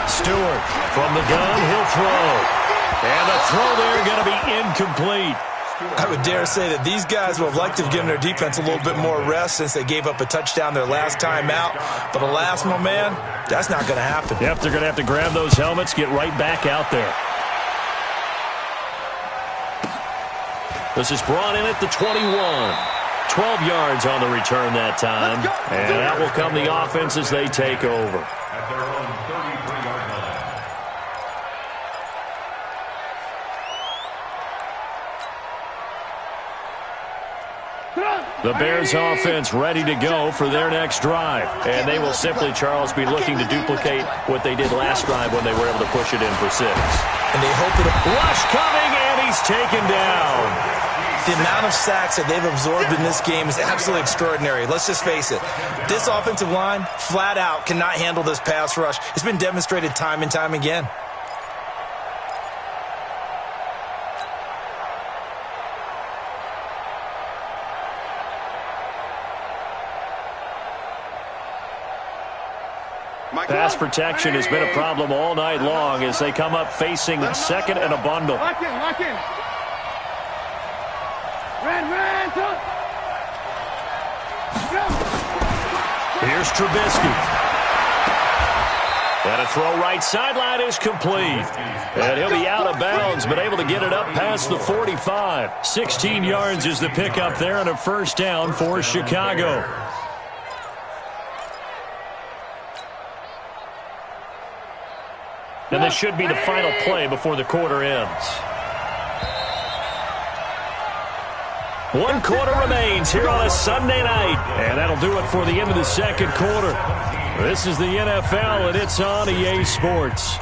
S5: Stewart from the gun, he'll throw. And the throw there going to be incomplete.
S7: I would dare say that these guys would have liked to have given their defense a little bit more rest since they gave up a touchdown their last time out. But alas, my man, that's not going to happen.
S5: Yep, they're going to have to grab those helmets, get right back out there. This is brought in at the 21. 12 yards on the return that time. And that will come the offense as they take over.
S6: At their own 33-yard line.
S5: The Bears offense ready to go for their next drive. And they will simply, Charles, be looking to duplicate what they did last drive when they were able to push it in for 6.
S7: And they hope it'll...
S5: Rush coming, and he's taken down.
S7: The amount of sacks that they've absorbed in this game is absolutely extraordinary. Let's just face it. This offensive line, flat out, cannot handle this pass rush. It's been demonstrated time and time again.
S5: Pass protection has been a problem all night long as they come up facing second and a bundle.
S8: Lock in, lock in. Ran, talk.
S5: Here's Trubisky. And a throw right sideline is complete. And he'll be out of bounds, but able to get it up past the 45. 16 yards is the pickup there and a first down for Chicago. And this should be the final play before the quarter ends. 1 quarter remains here on a Sunday night. And that'll do it for the end of the second quarter. This is the NFL, and it's on EA Sports.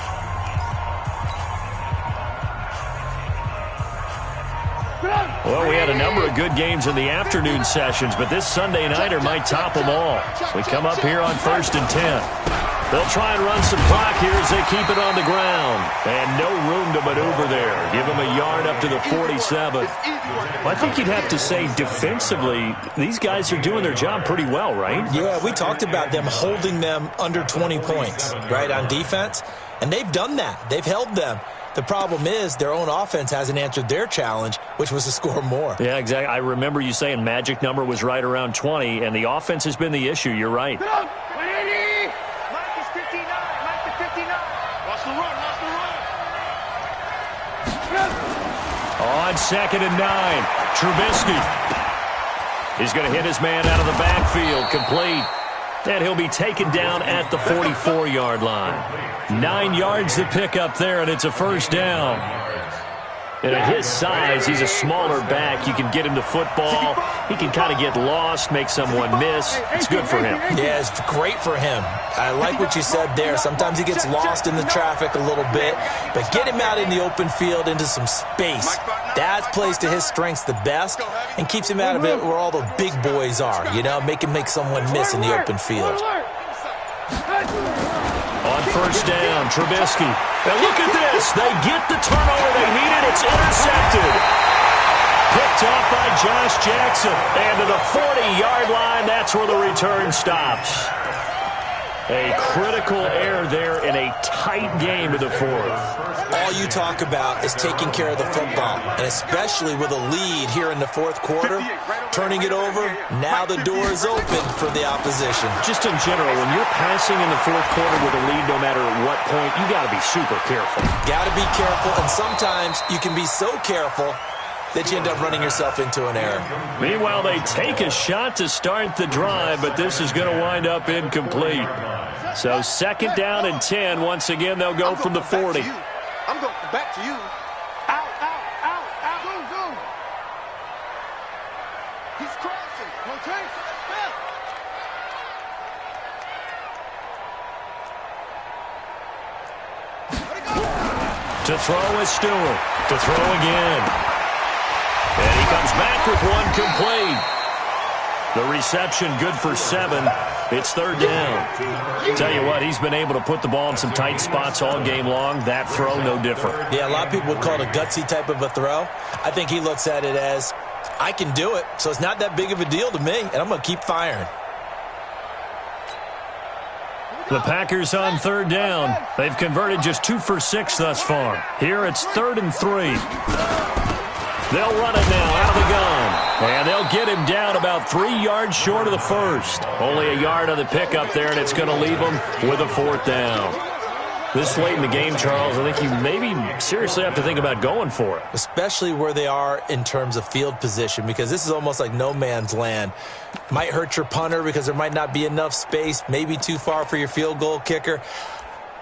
S5: Well, we had a number of good games in the afternoon sessions, but this Sunday nighter might top them all. We come up here on 1st and 10. They'll try and run some clock here as they keep it on the ground. And no room to maneuver there. Give them a yard up to the 47. Well, I think you'd have to say defensively, these guys are doing their job pretty well, right?
S7: Yeah, we talked about them holding them under 20 points, right, on defense. And they've done that. They've held them. The problem is their own offense hasn't answered their challenge, which was to score more.
S5: Yeah, exactly. I remember you saying magic number was right around 20, and the offense has been the issue. You're right. On 2nd and 9, Trubisky. He's going to hit his man out of the backfield, complete. And he'll be taken down at the 44-yard line. 9 yards to pick up there, and it's a first down. And at his size, he's a smaller back. You can get him to football. He can kind of get lost, make someone miss. It's good for him.
S7: Yeah, it's great for him. I like what you said there. Sometimes he gets lost in the traffic a little bit, but get him out in the open field into some space. That plays to his strengths the best and keeps him out of it where all the big boys are, you know, make someone miss in the open field.
S5: On first down, Trubisky. And look at this. They get the turnover they needed. It's intercepted. Picked off by Josh Jackson. And to the 40-yard line, that's where the return stops. A critical error there in a tight game of the fourth.
S7: All you talk about is taking care of the football, and especially with a lead here in the fourth quarter, turning it over, now the door is open for the opposition.
S5: Just in general, when you're passing in the fourth quarter with a lead, no matter at what point, you got to be super careful.
S7: Got to be careful, and sometimes you can be so careful that you end up running yourself into an error.
S5: Meanwhile, they take a shot to start the drive, but this is going to wind up incomplete. So 2nd down and 10. Once again, they'll go from the 40.
S8: I'm going back to you. Out, out, out, out. Zoom, zoom. He's crossing. Rotation.
S5: To throw is Stewart. To throw again. And he comes back with one complete. The reception good for 7. It's 3rd down. Tell you what, he's been able to put the ball in some tight spots all game long. That throw, no different.
S7: Yeah, a lot of people would call it a gutsy type of a throw. I think he looks at it as, I can do it, so it's not that big of a deal to me, and I'm going to keep firing.
S5: The Packers on 3rd down. They've converted just 2 for 6 thus far. Here it's 3rd and 3. They'll run it now out of the gun. And they'll get him down about 3 yards short of the first. Only a yard on the pickup there, and it's going to leave him with a 4th down. This late in the game, Charles, I think you maybe seriously have to think about going for it.
S7: Especially where they are in terms of field position, because this is almost like no man's land. Might hurt your punter because there might not be enough space, maybe too far for your field goal kicker.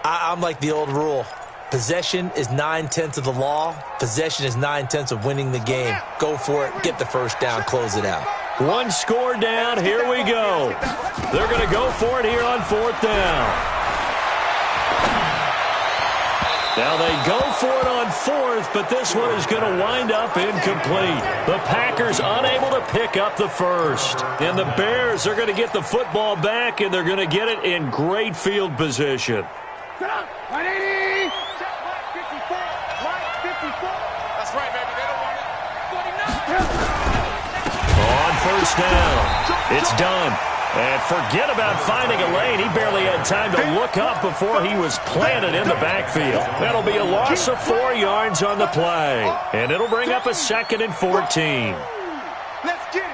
S7: I'm like the old rule. Possession is 9/10 of the law. Possession is 9/10 of winning the game. Go for it. Get the first down. Close it out.
S5: One score down. Here we go. They're going to go for it here on 4th down. Now they go for it on 4th, but this one is going to wind up incomplete. The Packers unable to pick up the first. And the Bears are going to get the football back, and they're going to get it in great field position.
S8: 180. That's right, baby. They don't want it. 49.
S5: On 1st down. It's done. And forget about finding a lane. He barely had time to look up before he was planted in the backfield. That'll be a loss of 4 yards on the play. And it'll bring up a 2nd and 14.
S8: Let's get it.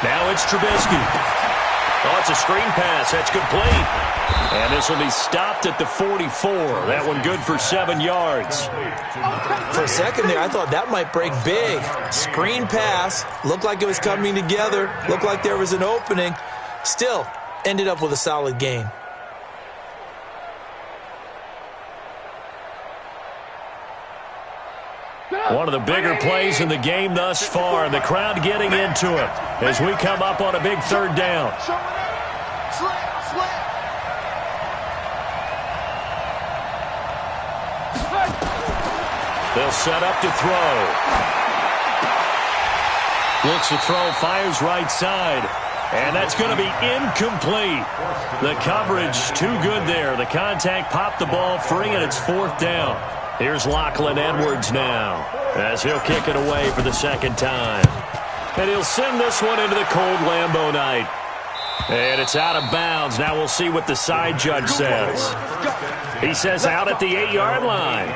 S5: Now it's Trubisky. Oh, it's a screen pass. That's complete. And this will be stopped at the 44. That one good for 7 yards.
S7: For a second there, I thought that might break big. Screen pass. Looked like it was coming together. Looked like there was an opening. Still, ended up with a solid gain.
S5: One of the bigger plays in the game thus far. The crowd getting into it as we come up on a big 3rd down. They'll set up to throw. Looks to throw, fires right side. And that's going to be incomplete. The coverage too good there. The contact popped the ball free, and it's 4th down. Here's Lachlan Edwards now as he'll kick it away for the 2nd time. And he'll send this one into the cold Lambeau night. And it's out of bounds. Now we'll see what the side judge says. He says out at the 8-yard line.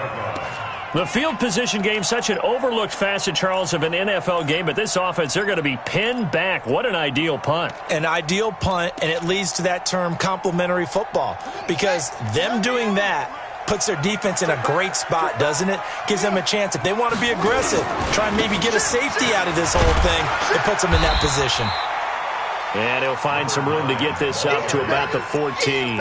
S5: The field position game, such an overlooked facet, Charles, of an NFL game, but this offense, they're going to be pinned back. What an ideal punt.
S7: An ideal punt, and it leads to that term complementary football, because them doing that puts their defense in a great spot, doesn't it? Gives them a chance. If they want to be aggressive, try and maybe get a safety out of this whole thing, it puts them in that position.
S5: And he'll find some room to get this up to about the 14.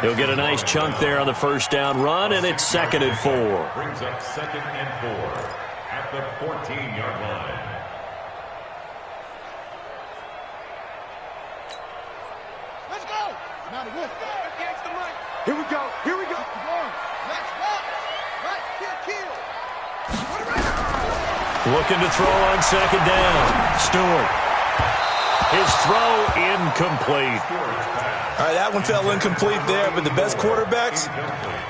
S5: He'll get a nice chunk there on the 1st down run, and it's 2nd and 4.
S6: Brings up 2nd and 4 at the 14-yard line.
S8: Let's go. Now the wood. Against the mic. Here we go. Here we go. Let's walk. Let's kill.
S5: Looking to throw on second down. Stewart. His throw incomplete.
S7: All right, that one fell incomplete there, but the best quarterbacks,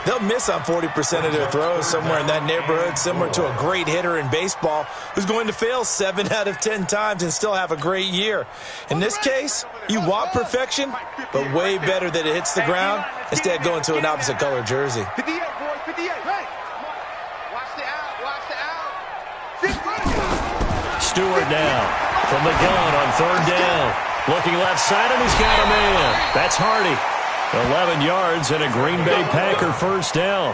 S7: they'll miss on 40% of their throws, somewhere in that neighborhood, similar to a great hitter in baseball who's going to fail 7 out of 10 times and still have a great year. In this case, you want perfection, but way better that it hits the ground instead of going to an opposite color jersey.
S8: 58, boys, 58. Hey, watch the out.
S5: Stewart now from the gun on third down. Looking left side, and he's got a man. That's Hardy. 11 yards and a Green Bay Packer first down.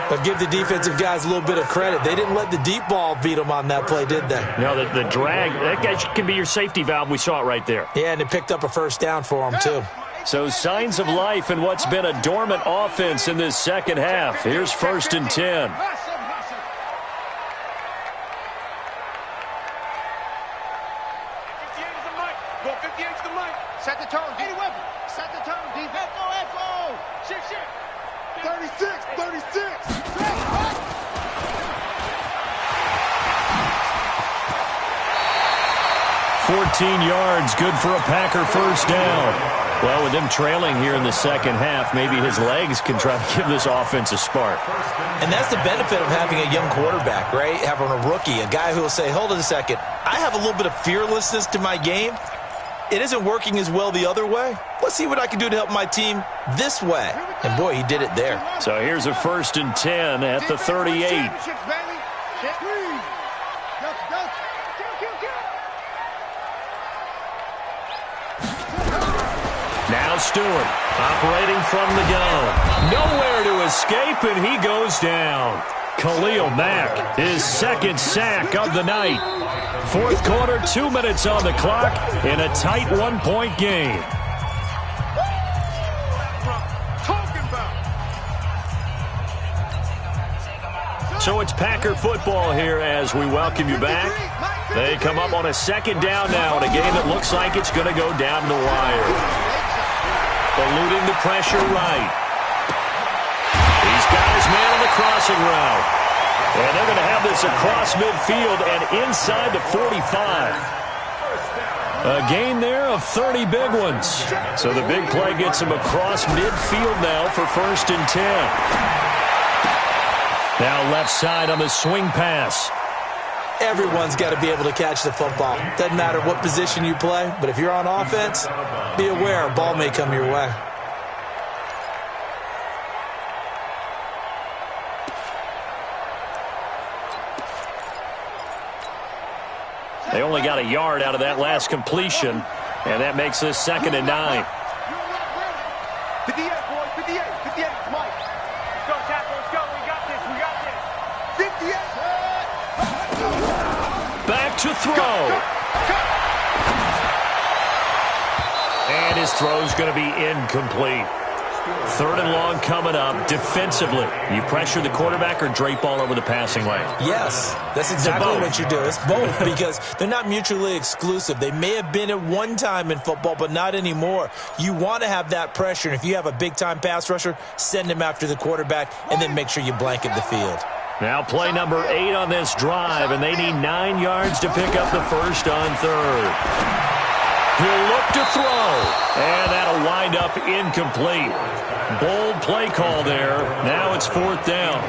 S7: But give the defensive guys a little bit of credit. They didn't let the deep ball beat them on that play, did they?
S5: No, the drag, that guy can be your safety valve. We saw it right there.
S7: Yeah, and it picked up a first down for them, too.
S5: So signs of life in what's been a dormant offense in this second half. Here's 1st and 10.
S8: Set the tone, D. Set the tone, D. Echo. Shit. 36.
S5: 14 yards, good for a Packer first down. Well, with them trailing here in the second half, maybe his legs can try to give this offense a spark.
S7: And that's the benefit of having a young quarterback, right? Having a rookie, a guy who will say, hold on a second, I have a little bit of fearlessness to my game. It isn't working as well the other way. Let's see what I can do to help my team this way. And, boy, he did it there.
S5: So here's a 1st and 10 at the 38. Now Stewart operating from the gun. Nowhere to escape, and he goes down. Khalil Mack, his second sack of the night. Fourth quarter, 2 minutes on the clock in a tight 1-point game. So it's Packer football here as we welcome you back. They come up on a second down now in a game that looks like it's going to go down the wire. Eluding the pressure right. He's got his man on the crossing route. And they're going to have this across midfield and inside the 45. A gain there of 30 big ones. So the big play gets him across midfield now for 1st and 10. Now left side on the swing pass.
S7: Everyone's got to be able to catch the football. Doesn't matter what position you play, but if you're on offense, be aware a ball may come your way.
S5: They only got a yard out of that last completion, and that makes this 2nd and 9.
S8: 58, boys, 58, Mike. Let's go, Tackle, let's go. We got this. 58.
S5: Back to throw. And his throw's going to be incomplete. 3rd and long coming up. Defensively, you pressure the quarterback or drape all over the passing lane?
S7: Yes, that's exactly what you do. It's both because they're not mutually exclusive. They may have been at one time in football, but not anymore. You want to have that pressure, and if you have a big-time pass rusher, send him after the quarterback, and then make sure you blanket the field.
S5: Now play number 8 on this drive, and they need 9 yards to pick up the first on 3rd. He'll look to throw, and that'll wind up incomplete. Bold play call there. Now it's 4th down.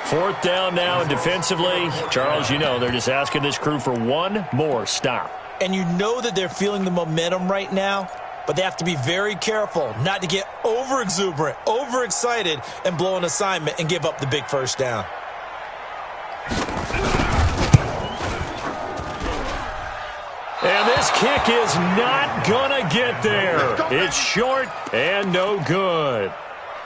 S5: 4th down now, and defensively, Charles, you know, they're just asking this crew for one more stop.
S7: And you know that they're feeling the momentum right now, but they have to be very careful not to get over-exuberant, over-excited, and blow an assignment and give up the big first down.
S5: And this kick is not going to get there. It's short and no good.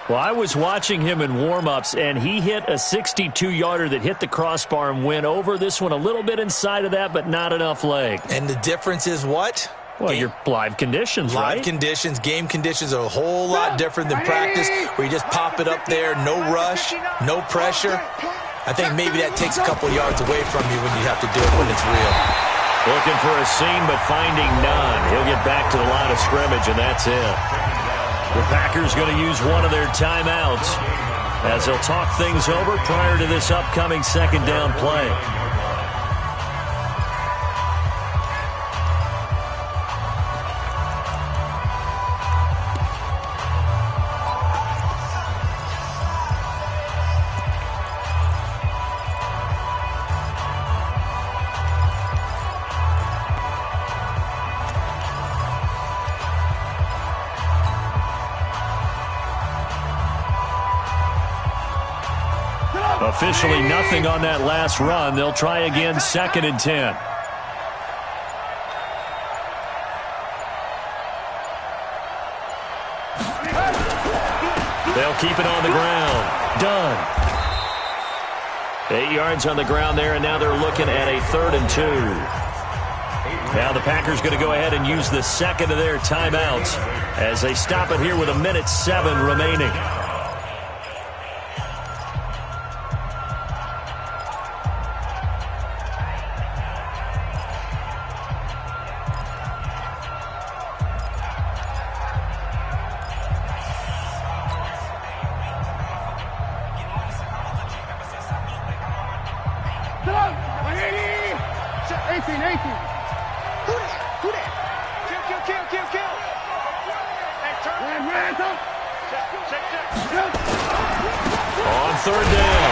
S5: Well, I was watching him in warm-ups, and he hit a 62-yarder that hit the crossbar and went over. This one a little bit inside of that, but not enough leg.
S7: And the difference is what?
S5: Well, your live conditions, right?
S7: Live conditions, game conditions are a whole lot different than practice, where you just pop it up there, no rush, no pressure. I think maybe that takes a couple yards away from you when you have to do it when it's real.
S5: Looking for a seam, but finding none. He'll get back to the line of scrimmage, and that's it. The Packers going to use one of their timeouts as they'll talk things over prior to this upcoming second down play. Officially nothing on that last run. They'll try again, 2nd and 10. They'll keep it on the ground. Done. 8 yards on the ground there, and now they're looking at a 3rd and 2. Now the Packers going to go ahead and use the second of their timeouts as they stop it here with 1:07 remaining. On 3rd down,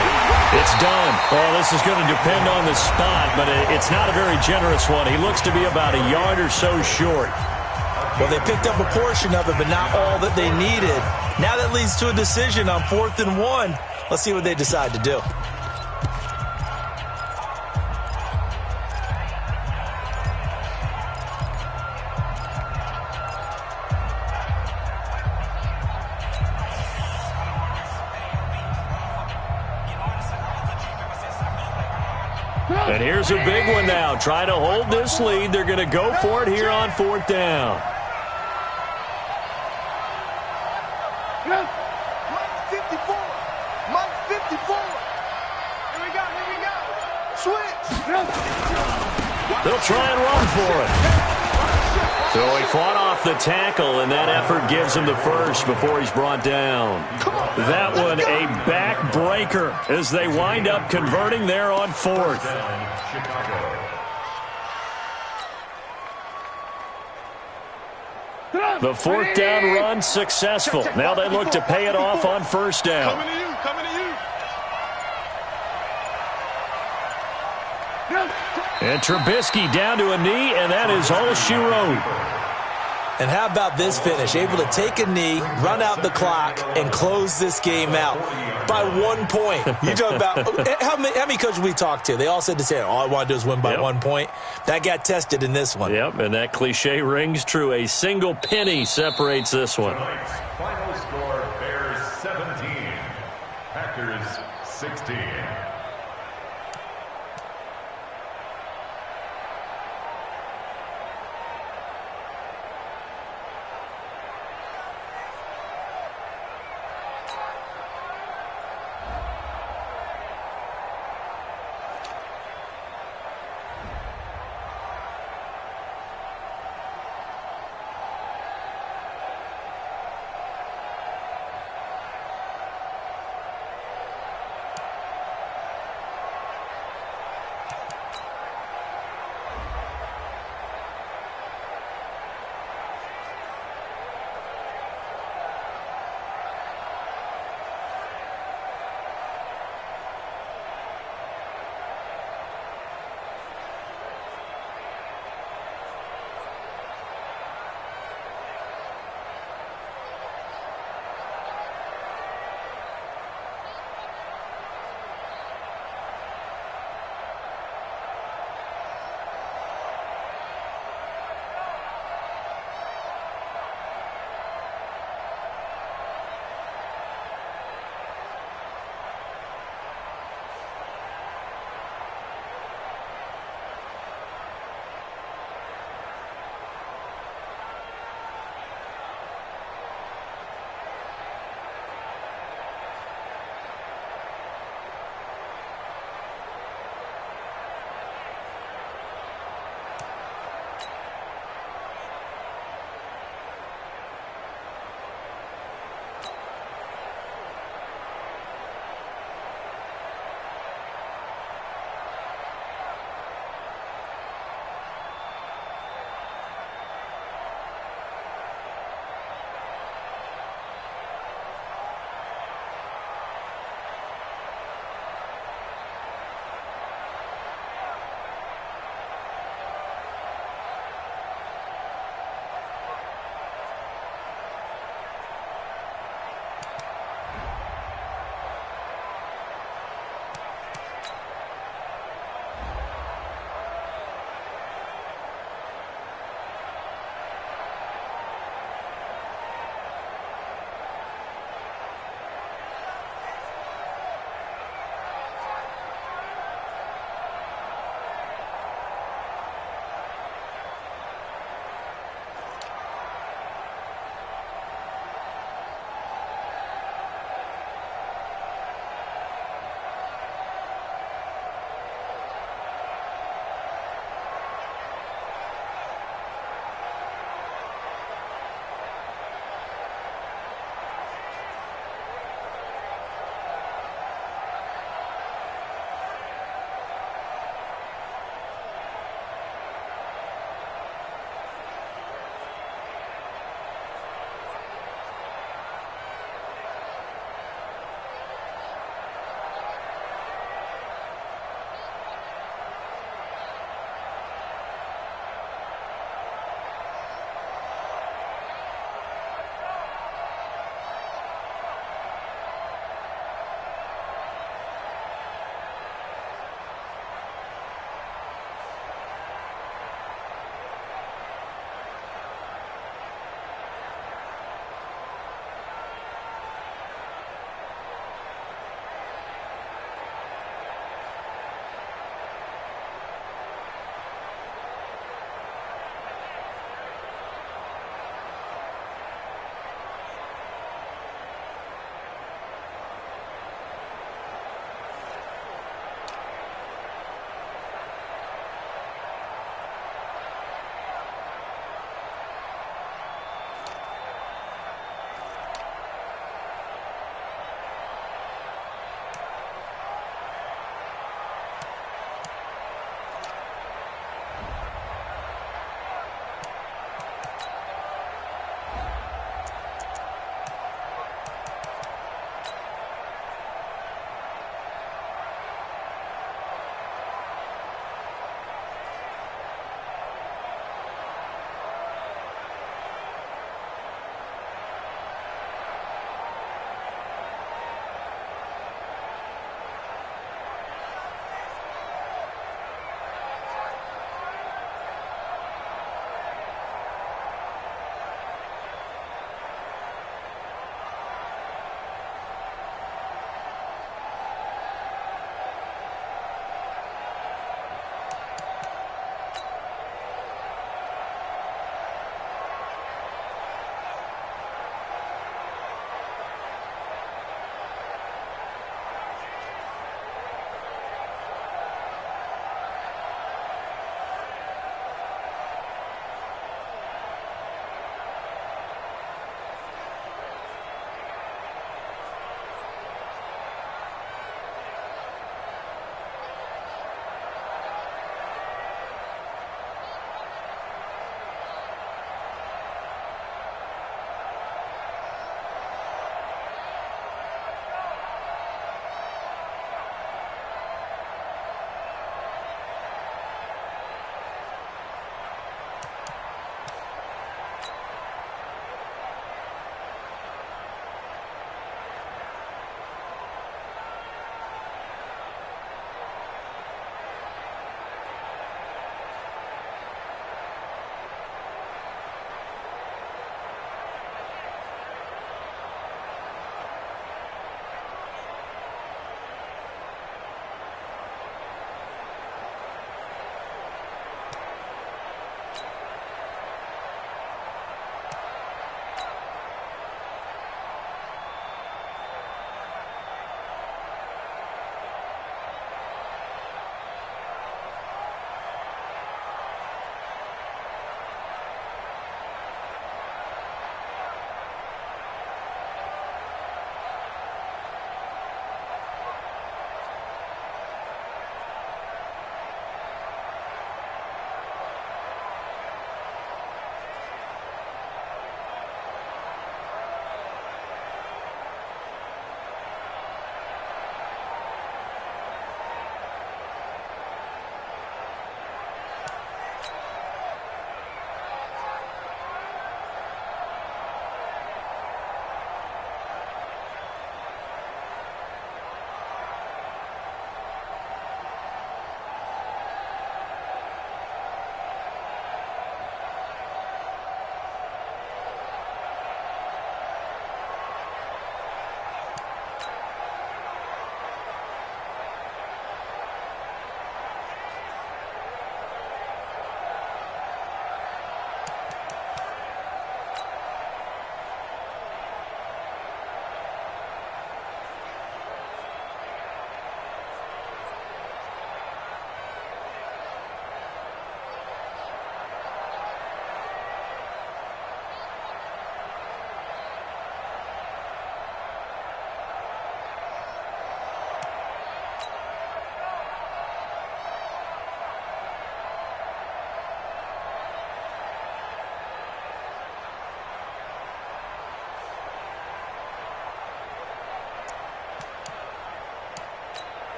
S5: it's done. Well, this is going to depend on the spot, but it's not a very generous one. He looks to be about a yard or so short.
S7: Well, they picked up a portion of it, but not all that they needed. Now that leads to a decision on 4th and 1. Let's see what they decide to do.
S5: And here's a big one now. Trying to hold this lead. They're going to go for it here on 4th down.
S8: Mike 54. Mike 54. Here we go. Switch.
S5: They'll try and run for it. So he fought off the tackle, and that effort gives him the first before he's brought down. That one a backbreaker as they wind up converting there on 4th. The 4th down run successful. Now they look to pay it off on 1st down.
S8: Coming to you.
S5: And Trubisky down to a knee, and that is all she wrote.
S7: And how about this finish? Able to take a knee, run out the clock, and close this game out by 1 point. You talk about how many coaches we talked to? They all said the same. All I want to do is win by 1 point. That got tested in this one.
S5: Yep, and that cliche rings true. A single penny separates this one.
S6: Tonight's final score, Bears 17, Packers 16.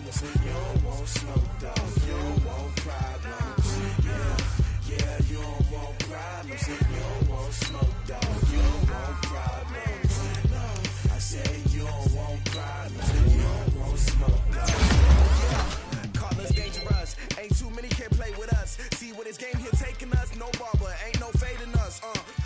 S1: problems. You don't want smoke, dog. You don't want problems. Yeah, you don't want problems. You don't want smoke, dog. You don't want problems. No, I say you don't want problems. You don't want smoke, dog. Call us dangerous. Ain't too many can play with us. See where this game here taking us. No barber, ain't no fading us.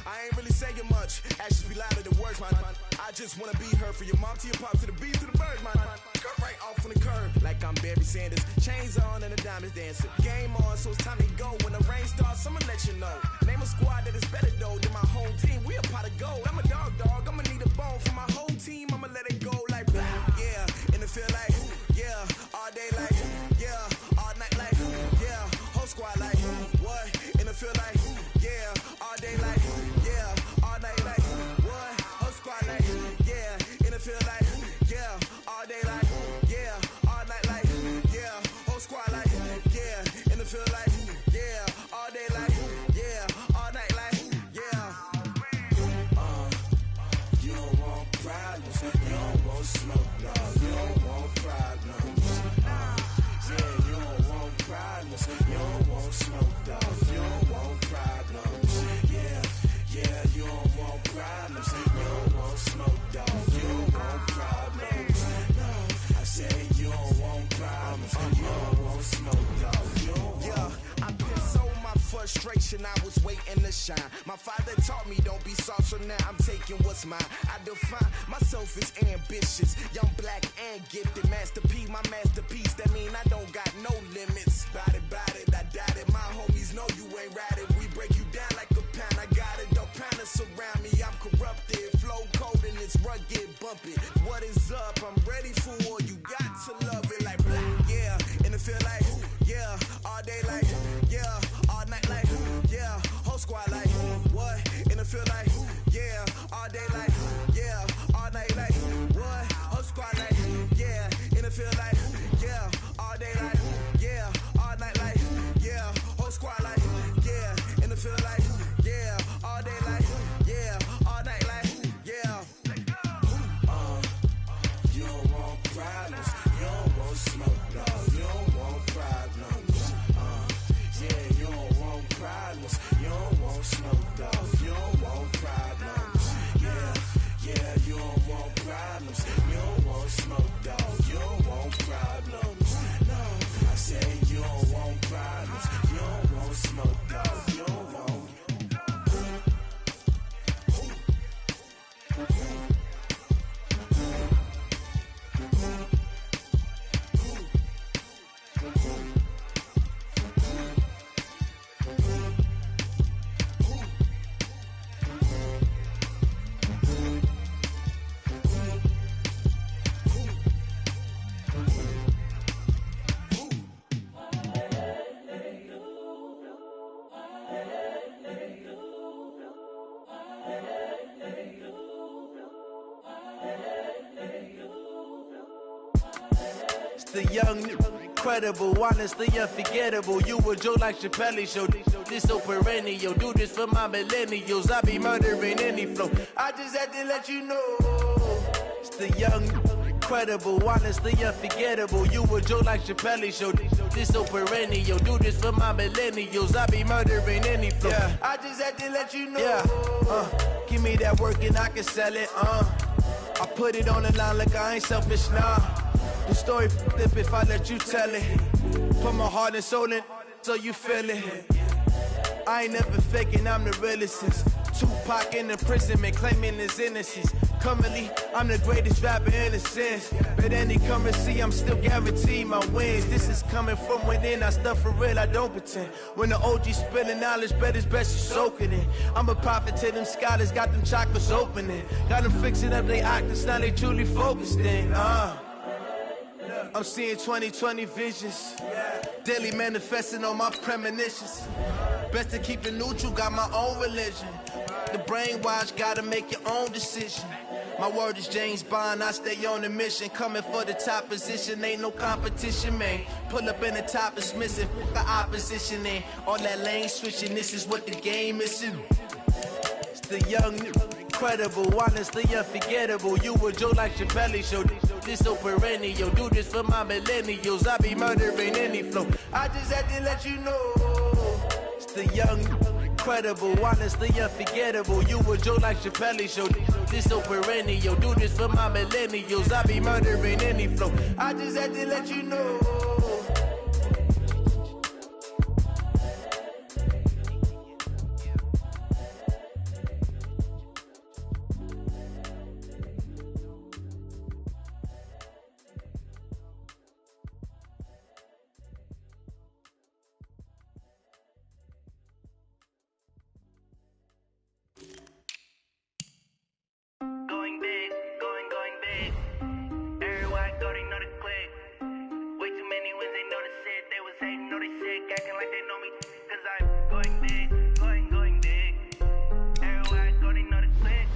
S1: I ain't really saying much. Actions be louder than words, man. I just wanna be heard from your mom to your pop to the beat to the birds, man. Cut right off on the curb, like I'm Barry Sanders. Chains on and the diamonds dancing. Game on, so it's time to go. When the rain starts, I'ma let you know. Name a squad that is better though than my home team. We a pot of gold. I'm a dog. I'ma need a bone for my whole team. I'ma let it go like yeah, and it feel like yeah, all day like yeah, all night like yeah, whole squad like what? And it feel like yeah, all day like yeah, all night like what? Whole squad like yeah, and it feel like yeah, all day like yeah, all night like yeah, whole squad like yeah, and it feel like yeah, all day like yeah, all night like yeah. You don't want problems, you don't want smoke, no, you don't want problems. Yeah, you don't want problems, you don't want smoke, dog. You don't want problems. Yeah, you don't want problems, you don't want smoke, dog. You don't want problems. No, I say you don't want problems, you don't want smoke, dog. You don't want. Yeah, I've been so my frustration, I was waiting to shine. My father taught me don't be soft, so now I'm taking what's mine. I define myself as ambitious, young, black, and gifted. Master P, my masterpiece. That mean I don't got no limits. Bout it, I doubt it. My homies know you ain't ratted. We break you down like a pound. I got it, don't pound us around me. I'm corrupted, flow cold and it's rugged, bumpy. What is up? I'm ready for war. You got to love it like yeah, and it feel like yeah, all day like yeah, all night like yeah, whole squad like what? And it feel like yeah, all day like yeah, all night like what? Whole squad like yeah, and it feel like yeah, all day like yeah, all night like yeah, whole squad like yeah, and it feel like yeah, all day like yeah, all night like yeah. You don't want problems, you don't want smoke, no, you don't want problems. Yeah, you don't want problems, you don't want smoke, dog. You don't want problems. Yeah, you don't want problems, you don't want smoke, dog. You don't want problems. No, I say you don't want problems, you don't want smoke, dog. You don't want.
S10: The young, incredible, honestly unforgettable. You a Joe like Chappelle show. This so perennial. Do this for my millennials. I be murdering any flow. I just had to let you know. It's the young, incredible, honestly unforgettable. You a Joe like Chappelle show. This so perennial. Do this for my millennials. I be murdering any flow. Yeah. I just had to let you know. Yeah. Give me that work and I can sell it. I put it on the line like I ain't selfish, nah. The story flip if I let you tell it. Put my heart and soul in so you feel it. I ain't never faking, I'm the realest since Tupac in imprisonment, claiming his innocence. Currently, I'm the greatest rapper in a sense. But any currency, I'm still guaranteed my wins. This is coming from within, I stuff for real, I don't pretend. When the OG spilling knowledge, bet it's best you soak it in. I'm a prophet to them scholars, got them chakras opening. Got them fixing up they octaves, now they truly focused in. I'm seeing 2020 visions, daily manifesting on my premonitions. Best to keep it neutral, got my own religion. The brainwash, gotta make your own decision. My word is James Bond, I stay on a mission. Coming for the top position, ain't no competition, man. Pull up in the top is missing, the opposition in. All that lane switching, this is what the game is. It's the young, incredible, honestly unforgettable. You a Joe like Chappelle show. this so perennial. Do this for my millennials. I be murdering any flow. I just had to let you know. It's the young, incredible, honestly unforgettable. You a Joe like Chappelle show. This so perennial. Do this for my millennials. I be murdering any flow. I just had to let you know.
S1: Going big, going big. Everywhere I go, they know the click. Way too many wins, they know the shit. They was hating, know they sick, acting like they know me. Cause I'm going big, going big. Everywhere I go, they know the click.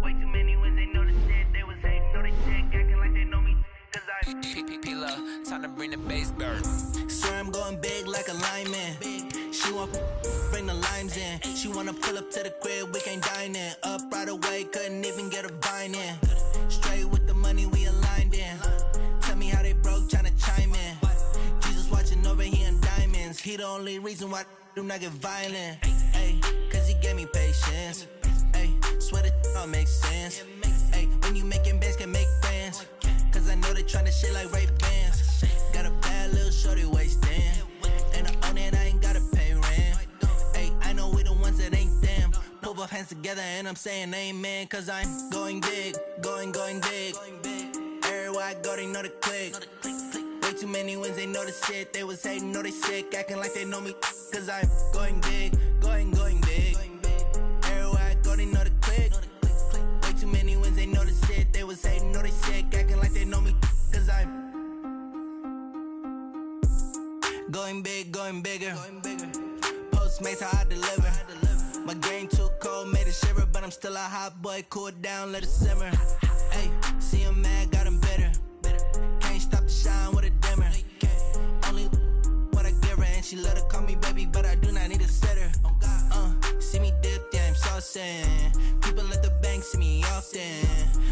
S1: Way too many wins, they know the shit. They was hating, know they sick, acting like they know me. Cause I'm
S11: P-P-P-Love, time to bring the bass burn.
S1: swear I'm going big like a lineman. She want bring the limes in. She wanna pull up to the crib, we can't dine in. Up right away, couldn't even get a vine in. Straight with the money we aligned in. Tell me how they broke, tryna chime in. Jesus watching over here in diamonds. He the only reason why I do not get violent. Ay, cause he gave me patience. Ay, swear that all makes sense. Ay, when you making bands can make friends. Cause I know they tryna shit like Ray Bans. Got a bad little shorty wasting. And I own it, I ain't gotta pay rent. Ay, I know we the ones that ain't them. Put both hands together and I'm saying amen. Cause I'm going big, going big. Everywhere I go, they know the click. Way too many wins, they know the shit. They was hating, know they sick, acting like they know me. Cause I'm going big, going big. Everywhere I go, they know the click. Way too many wins, they know the shit. They was hating, know they sick, acting like they know me. Cause I'm going big, going bigger. Postmates how I deliver. My game too cold, made it shiver, but I'm still a hot boy. Cool it down, let it simmer. Hey, see him mad, got him bitter. Can't stop the shine with a dimmer. Only what I give her, and she let her call me baby, but I do not need a sitter. See me dip, yeah, I'm saucing. People at the bank see me often.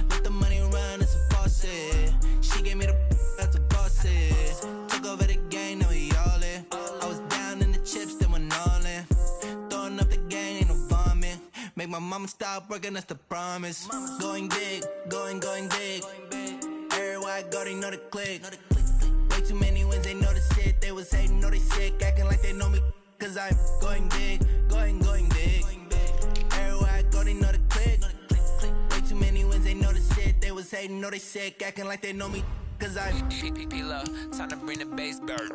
S1: Let the money run, it's a faucet. She gave me the that's a boss it. Took over the game, now we all in. I was down in the chips, then went all in. Throwing up the gang, ain't no vomit. Make my mama stop working, that's the promise. Going big, going big. Everywhere I go, they know the click. Way too many wins, they know the shit. They was hating, know they sick, acting like they know me. Cause I'm going big, going big. Everywhere I go, they know the click. Way too many wins, they know the shit. They was hating, know they sick, acting like they know me. Cause I'm
S11: P-P-P-Love, time to bring the bass burn.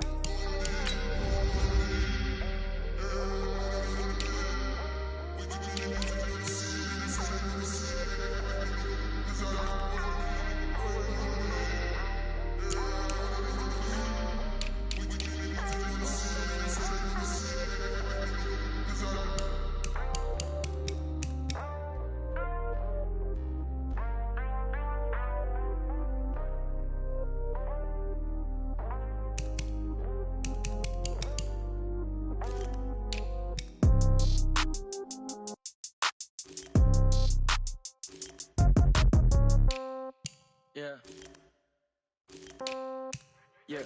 S12: Yeah.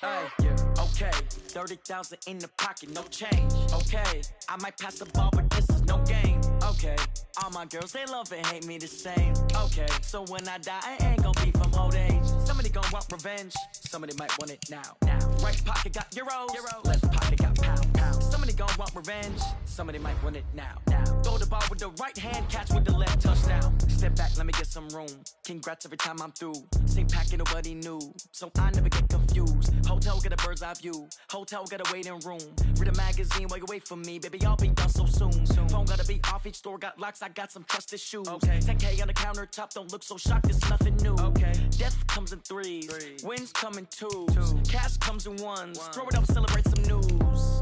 S12: Hey, yeah, okay. 30,000 in the pocket, no change. Okay, I might pass the ball, but this is no game. Okay, all my girls, they love and hate me the same. Okay, so when I die, I ain't gonna be from old age. Somebody gonna want revenge, somebody might want it now. Right pocket got euros, left pocket got pounds. Somebody gonna want revenge, somebody might want it now. Throw the ball with the right hand, catch with the left, touchdown. Step back, let me get some room. Congrats every time I'm through. Same packet, nobody knew, so I never get confused. Hotel get a bird's eye view. Hotel get a waiting room. Read a magazine while you wait for me, baby. I'll be done so soon. Phone gotta be off. Each store got locks. I got some trusted shoes. 10K on the countertop. Don't look so shocked. It's nothing new. Death comes in threes. Wins come in twos. Cash comes in ones. Throw it up, celebrate some news.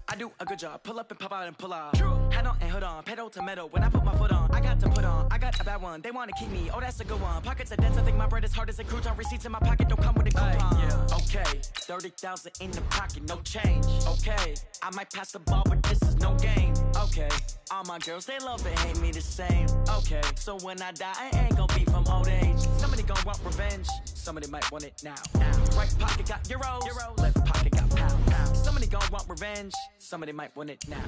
S12: I do a good job. Pull up and pop out and pull off. Head on and hood on. Pedal to metal. When I put my foot on, I got to put on. I got a bad one. They want to keep me. Oh, that's a good one. Pockets are dense. I think my bread is hard as a crouton. Receipts in my pocket don't come with a coupon. Okay, 30,000 in the pocket, no change. Okay, I might pass the ball, but this is no game. Okay, all my girls, they love and hate me the same. Okay, so when I die, I ain't gonna be from old age. Somebody gon' want revenge, somebody might want it now. Right pocket got euros, left pocket got pounds. Somebody gon' want revenge, somebody might want it now.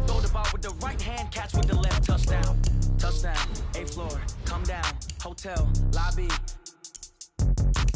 S12: Throw the ball with the right hand, catch with the left, touchdown. Touchdown, 8th floor, come down, hotel, lobby.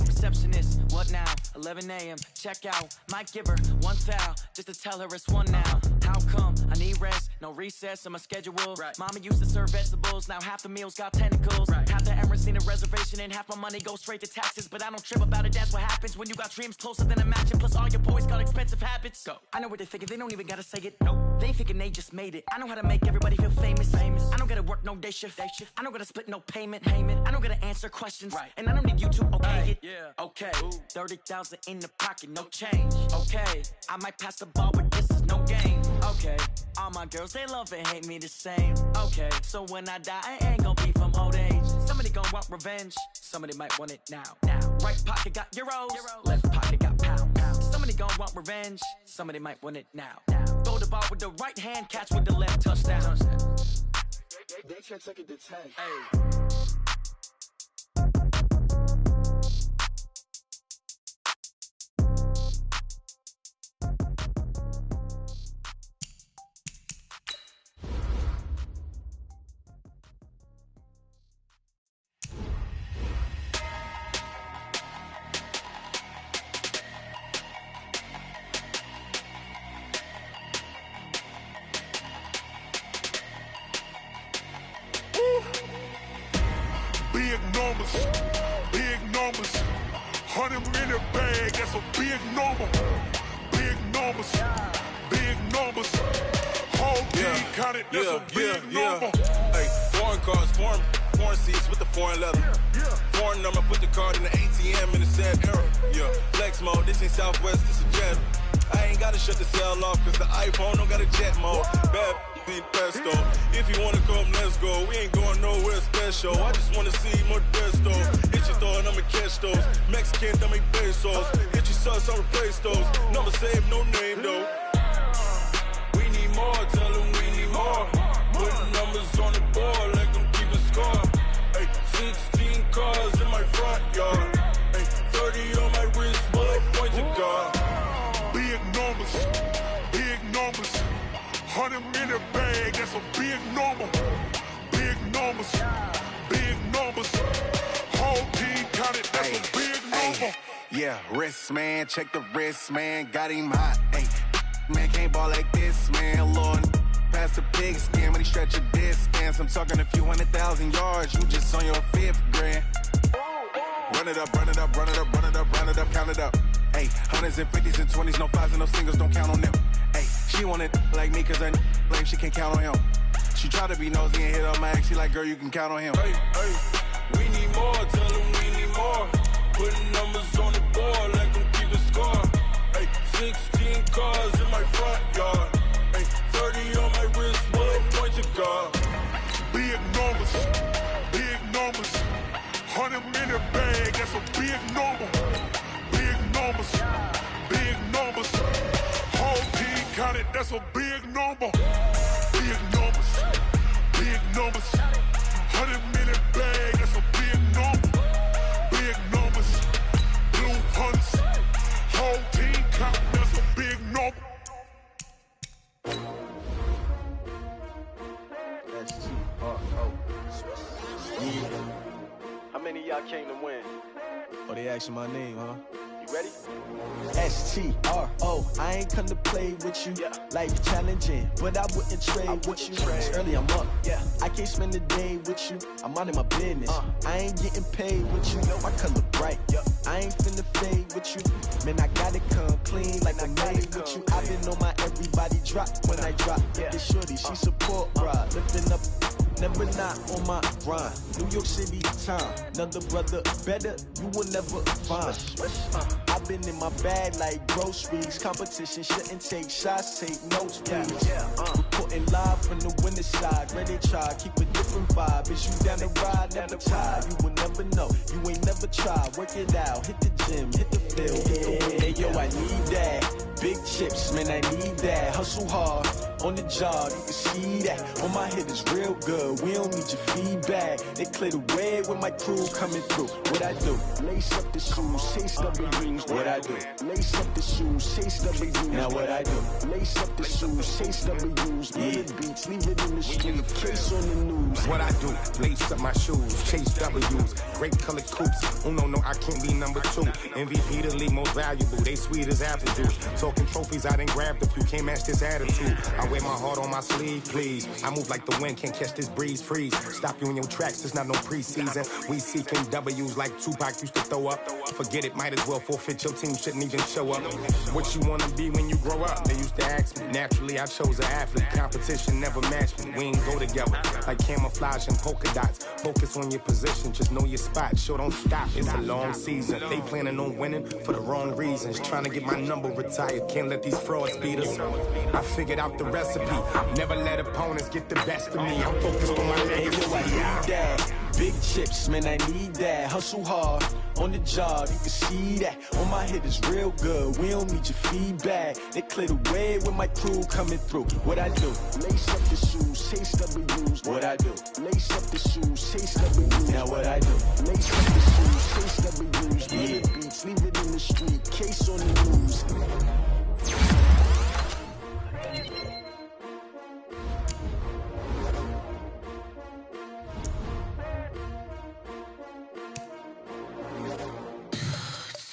S12: Receptionist, what now? 11 a.m. check out. Might give her one foul just to tell her it's one now. How come? I need rest, no recess in my schedule. Right. Mama used to serve vegetables, now half the meals got tentacles. Right. Half the Emirates need a reservation and half my money goes straight to taxes. But I don't trip about it, that's what happens when you got dreams closer than a matching. Plus all your boys got expensive habits. Go. I know what they're thinking, they don't even gotta say it. Nope. They thinking they just made it. I know how to make everybody feel famous. I don't gotta work no day shift. I don't gotta split no payment. I don't gotta answer questions. Right. And I don't need you to okay it. Yeah. Okay, 30,000 in the pocket, no change. Okay, I might pass the ball, but this is no game. Okay, all my girls, they love and hate me the same. Okay, so when I die, I ain't gonna be from old age. Somebody gon' want revenge, somebody might want it now. Right pocket got euros, left pocket got pounds. Somebody gon' want revenge, somebody might want it now. Throw the ball with the right hand, catch with the left, touchdown.
S8: They should take it to 10.
S12: Hey.
S13: Big numbers, 100 in the bag, that's a big number. Big numbers, big numbers. Whole team counted, that's a big number.
S14: Hey, foreign cars, foreign seats with the foreign leather. Foreign number, put the card in the ATM in the sad era. Yeah, flex mode, this ain't Southwest, this is Jet. I ain't gotta shut the cell off, cause the iPhone don't got a jet mode. Bad be pesto. If you wanna come, let's go. We ain't going nowhere special. I just wanna see more Modesto. Hit your throw and I'ma catch those. Mexican, dummy pesos. Hit your sus, I'll replace those. Number saved, no name though. We need more, tell them we need more. Put numbers on the board, let them keep a score. Hey, 16 cars in my front yard. Hey, 30 on my wrist, bullet point to God.
S13: Big numbers, big numbers. 100 in the bag, that's a big number. Big numbers, big numbers. Whole team counted, that's a big number.
S15: Yeah, wrist man, check the wrist man, got him hot. Ay, man can't ball like this, man. Lord, past the pig skin when he stretch a distance. I'm talking a few 100,000 yards, you just on your 5th grand. Run it up, run it up, run it up, run it up, run it up, count it up. Ay, 100s and 50s and 20s, no 5s and no singles, don't count on them. Ay, she wanted like me cause her like she can't count on him. She tried to be nosy and hit up my ex, she like, girl, you can count on him.
S14: Hey, hey, we need more, tell them we need more. Putting numbers on the board, let them keep a score. Hey, 16 cars in my front yard. Hey, 30 on my wrist, bullet point to God.
S13: Big numbers, big numbers. 100 in the bag, that's a big number. Big numbers, big numbers. Whole team counted, that's a big number. Big numbers, big numbers. 100 in the bag, that's a big number. Big numbers, blue hunts. Whole team counted, that's a big number.
S8: How many of y'all came to win?
S10: Oh, they asking my name, huh?
S8: You ready?
S10: S-T-R-O, I ain't come to play with you.
S8: Yeah.
S10: Life challenging, but I wouldn't trade with you. It's early, I'm up.
S8: Yeah.
S10: I can't spend the day with you. I'm minding my business. I ain't getting paid with you. My color bright. I ain't finna fade with you. Man, I gotta come clean like I'm made with you. I've been on my everybody drop when I drop. This shorty, she support ride. Lifting up, never not on my grind. New York City time. Another brother better, you will never find. I've been in my bag like groceries. Competition shouldn't take shots, take notes, please. Reporting live from the winter side. Ready to try, keep a different vibe. Is you down the ride, never tired. You will never know, you ain't never tried. Work it out, hit the gym, hit the field, hit the wind. Hey yo, I need that. Big chips, man, I need that. Hustle hard,
S16: on the job, you can see that. On my head is real good, we don't need your feedback. They clear the way when my crew coming through. What I do? Lace up the shoes, chase W's. What I do? Lace up the shoes, chase W's. Now what I do? Lace up the shoes, chase W's. Yeah. Beats, leave it in the street, case on the news.
S17: What I do? Lace up my shoes, chase W's. Great colored coops. Oh no, I can't be number 2. MVP the league most valuable. They sweet as apple juice. Talking trophies, I done grabbed a few. Can't match this attitude. I wear my heart on my sleeve, please. I move like the wind, can't catch this breeze. Freeze. Stop you in your tracks. It's not no preseason. We seeking W's like Tupac used to throw up. Forget it, might as well forfeit. Your team shouldn't even show up. What you wanna be when you grow up? They used to ask me. Naturally, I chose an athlete. Competition never matched me. We ain't go together like camouflage and polka dots. Focus on your position, just know your spot. Sure, don't stop. It's a long season. They planning on winning for the wrong reasons. Trying to get my number retired. Can't let these frauds beat us. I figured out the recipe. Never let opponents get the best of me. I'm focused on my legacy.
S16: Big chips, man, I need that. Hustle hard on the job, you can see that. On my head is real good, we don't need your feedback. They clear the way when my crew coming through. What I do? Lace up the shoes, chase W's. What I do? Lace up the shoes, chase W's. Now what I do? Lace up the shoes, chase W's. Yeah. Beats, leave it in the street, case on the news.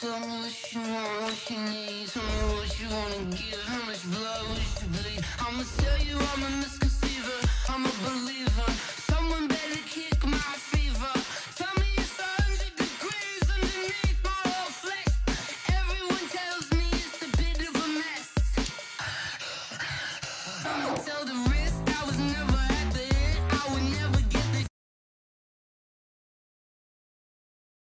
S18: Tell me what you want, what you need. Tell me what you wanna give, how much blood, what you bleed. I'ma tell you I'm a